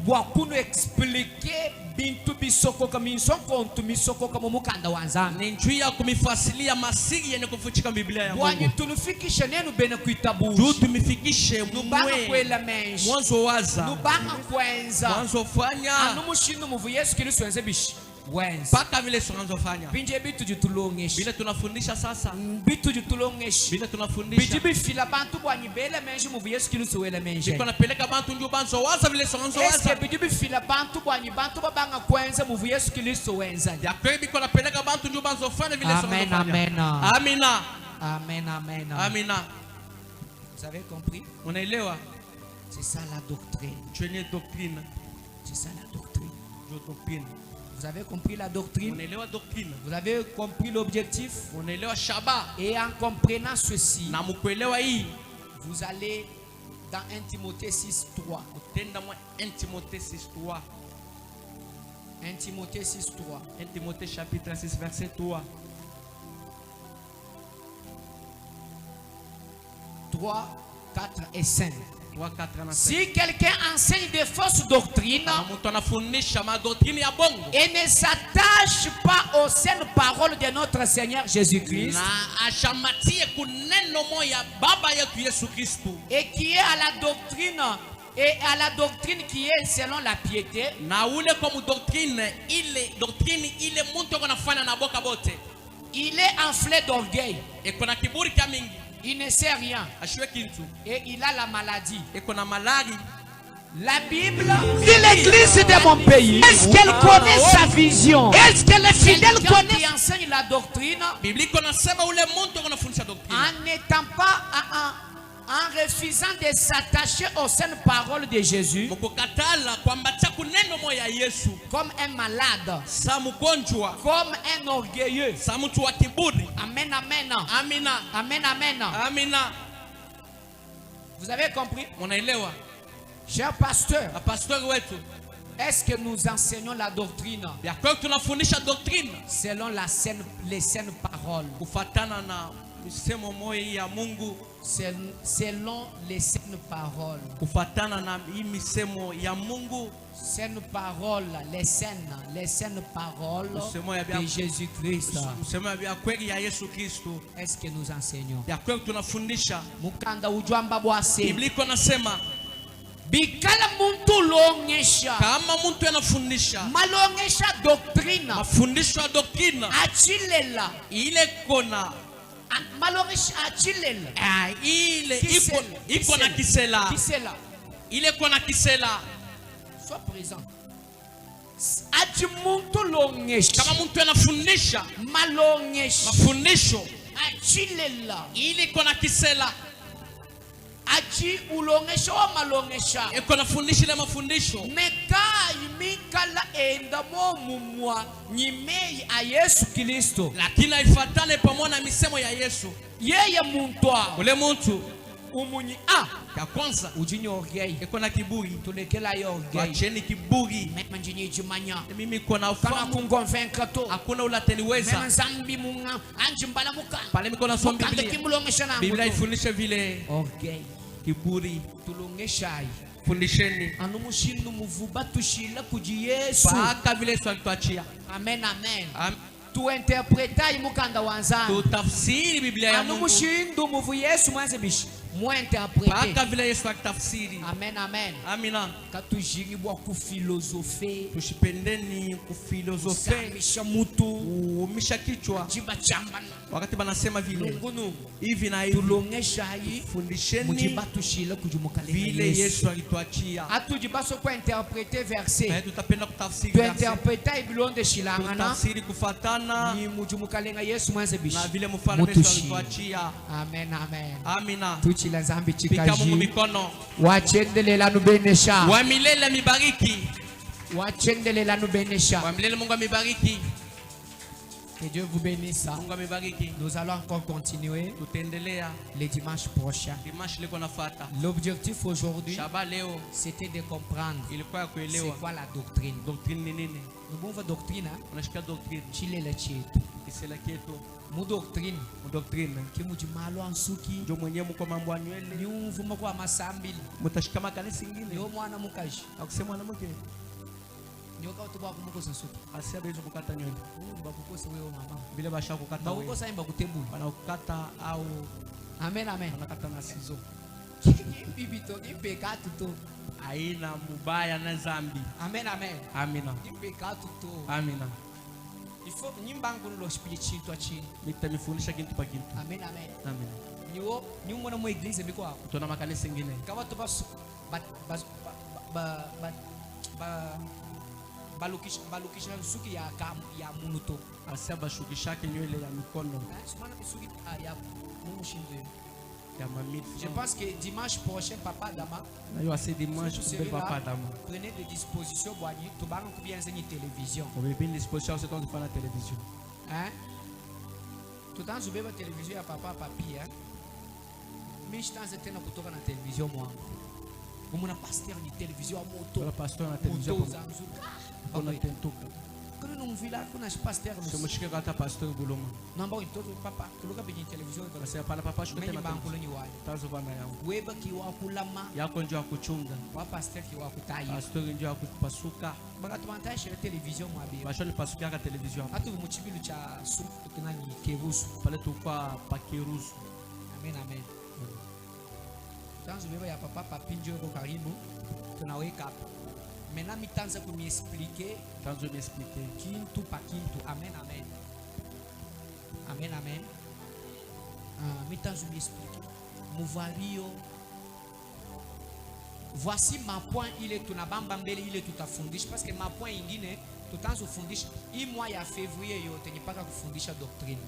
Boaku nous expliquer bintu bisoko kama insoko ntumisoko kama mukanda wanzana. Ninjua kumifasilia masigi yenye kufuchika Biblia ya Mungu. Bwanyi tunufikishe nenu bene kuitabu. Juu tumifikishe nubanga kwela menshi. Mwanzo waza. Nubanga kwenza. Mwanzo fanya. Anumushinu muvu Yesu Kristo wenze bishi. Paka vile tunaanza fanya. Binje bitu jutulongesha. Vile tunafundisha sasa. Bitu jutulongesha. Vile tunafundisha. Bijibi fila bantu bwanyi bele menshi muvu Yesu Kristo wele menshi. Biko napeleka bantu ndio banzo waza vile tunaanza waza. Eske bijibi fila bantu bwanyi bantu babanga kwenza muvu Yesu Kristo wenza. Ya kweli biko napeleka bantu ndio banzo fanya vile tunaanza fanya. Amen, amen. Amina. Amen, amen. Amina. Vous avez compris? Unaelewa? C'est ça la doctrine. Tu es doctrine. C'est ça la doctrine. Doctrine. Vous avez compris la doctrine? Vous avez compris l'objectif? Et en comprenant ceci, vous allez dans 1 Timothée 6:3. 1 Timothée 6:3. 1 Timothée 6:3. 1 Timothée chapitre 6 verset 3. 3, 4 et 5. 3, 4 et 5. Si quelqu'un enseigne des fausses doctrines et ne s'attache pas aux saines paroles de notre Seigneur Jésus-Christ et qui est à la doctrine et à la doctrine qui est selon la piété, il est enflé d'orgueil. Il ne sait rien. Et il a la maladie. La Bible dit l'église de mon pays. Est-ce qu'elle connaît sa vision? Est-ce que les fidèles connaissent qui enseigne la doctrine en n'étant pas en refusant de s'attacher aux saines paroles de Jésus, misemo ya Yesu comme un malade, sa mgonjwa, comme un orgueilleux. sa mtu wa kiburi. Amen, amen. Amina. Amen, amen. Amina. Vous avez compris? Munaelewa? Cher pasteur, Pasteur wetu, est-ce que nous enseignons la doctrine ya kweli tunafundisha doctrine selon les saines paroles? kufatana na misemo moyo ya Mungu, selon les saines paroles. kufatana na hii misemo ya Mungu, saines paroles, les saines paroles de Jésus-Christ. misemo ya kweli ya Yesu Kristo. Est-ce que nous enseignons? Ya kweli tunafundisha. Mukanda ujwamba bwase. Biblia iko nasema bikala muntu longesha, kama mtu anafundisha malongesha doctrine, mafundisho ya doctrine achilela ile kona malongesha achilela ile iko na kisela ile kona kisela. Sois présent. Achi muntu longesha, kama mtu anafundisha malongesha mafundisho achilela ile kona kisela, achi ulongesha wa malongesha iko nafundisha ile mafundisho mekai mikala enda mo mumwa nyimei a Yesu Kristo, lakini ifatane pamoja na misemo ya Yesu. Yeye muntwa ule mtu umunyi ya kwanza ujinyo orgueil, iko na kiburi. tulekela yo orgueil, Wacheni kiburi. mema njinyi jimanya Mimi kona kana ufahamu kungonvenka to hakuna ulateliweza mema zambi munga anjimbala muka pale miko na soma mukanda Biblia. kimulongesha na Biblia ifundishe vile orgueil kiburi. tulongesha Fundisheni anumushindu muvuba tushila kuji Yesu paka vile Yesu alituachia. Amen, amen. Tu interpreta imukanda wanzani Tutafsiri Biblia ya Mungu anumushindu muvu Yesu mwanze bishi mu interprete paka vile Yesu akitafsiri. Amen, amen. Amina. Katujiri bwa ku philosophe, Tushipendeni kufilosofe misha mutu umisha kichwa jiba chambana wakati banasema vile ngunu hivi na hivi. tulongesha yi Fundisheni mujiba tushila kujumukale vile Yesu alituachia. atujiba so kwa interpreter verset Tutapenda kutafsiri tu verset. interpreta ibilonde shilangana Tutafsiri kufatana ni mujumukale nga Yesu mwanze bishi na vile mfalme Yesu alituachia. Amen, amen. Amina. Tuchila zambi Pika Mungu chikaji mikono. wachendelela nubenesha Wa milele mibariki. wachendelela nubenesha. Wa milele Mungu amibariki. Que Dieu vous bénisse. Mungu amibariki. Nous allons encore continuer Tutaendelea les dimanches prochains. dimanche liko nafuata. L'objectif aujourd'hui, Shaba leo c'était de comprendre ilikuwa c'est kuelewa quoi la doctrine. doctrine ni nini. Nous doctrine, Unashika doctrine chile chetu. kisela kietu Mu doctrine, doctrine kimujimalo ansuki, ndio mwenyewe mko mambo anywele ni umvumo kwa masambili. mtashika makanisa ingine Yo mwana mukaji. akusema mwanamke Nyoka utuba kumukosa suki. asia bezo kukata nywele Bakukosa wewe mama. vile basha kukata wewe Bakukosa imba kutebula. wanakukata au Amen, amen. wanakata na sizo. Bibito ipekatu to. Haina mubaya na zambi. Amen, amen. Amina. Ipekatu to. Amina. Ifo nyimbangu lo spiritual to chini. Nitamifundisha kitu pa kitu. Amen, amen. Amina. Niwo nyumona mu iglesia biko hapo. Tuna makanisa ingine Kawa to bas balukisha suki ya munuto. asia bashukishake nywele ya mikono Sumana suki ya mungu shindo. ya mamiti. Je pense que dimanche prochain papa dama Na yo ase dimanche kubele papa dama. prenez des dispositions boani to bana ku bien zenye télévision. Kwa vipindi disposition c'est ton fana télévision. Hein? Tout temps je beba télévision ya papa papi hein. Mais je t'en tena kutoka na télévision mwangu. Mumuna pasteur ni télévision ya moto. Kwa pastor na télévision Moto kwa zanzuka. kuna tentuka. Kuna numvila kuna pasteur Sio mshike kata pastor buloma. namba itoto papa tuluka benye télévision kwa Asia pana papa shuka menye tena bankulo ni wayo. tazo bana yangu. Weba kiwa kulama Yako njoo akuchunga. wa pasteur kiwa kutayi. Pastor njoo akupasuka. Baka tumantai shere télévision mwabe. Basho ni pasuka ka television. Hatu muchibilu cha su tunani kerusu. Pale tukwa pakirusu. Amen, amen. Tanzo beba ya papa papi njoo kwa karibu tunaweka hapa. Maintenant mitanza kumiexpliquer Tanzo m'expliquer. kintu pa kintu. Amen, amen. Amen, amen. Mitanzo m'expliquer. Muvario. Voici ma point ile tunabamba mbele ile tutafundisha parce que ma point ingine tutanzo fundisha hii mois ya février yote ni paka kufundisha doctrine.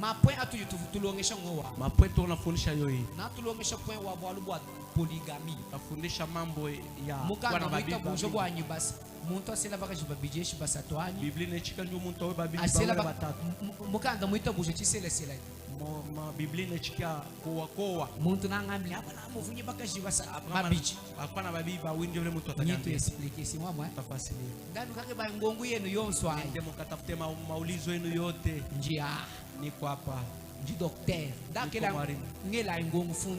Mapoint atu tulongesha ngoa. Mapoint tunafundisha yoyi. Na tulongesha point wa bwa polygamie. Tunafundisha mambo ya mukana mwita bujo bwa nyibasi. Muntu asela bakajiba bijeshi basatwani. Biblia inachika ndio muntu owe babili batatu. Mukanda mwita bujo chisele sela. Ma Biblia inachika koa. Muntu nangambi hapa na muvunye bakajiba babichi. Hapana babibi ba wingi vile mtu atagambia. Nitu explique si mwa tafasiria. Ndani kake ba ngongo yenu yonswa. Ndio mkatafute maulizo yenu yote. Njia Niko hapa. Ndi docteur. Dakela ngela ngongo funda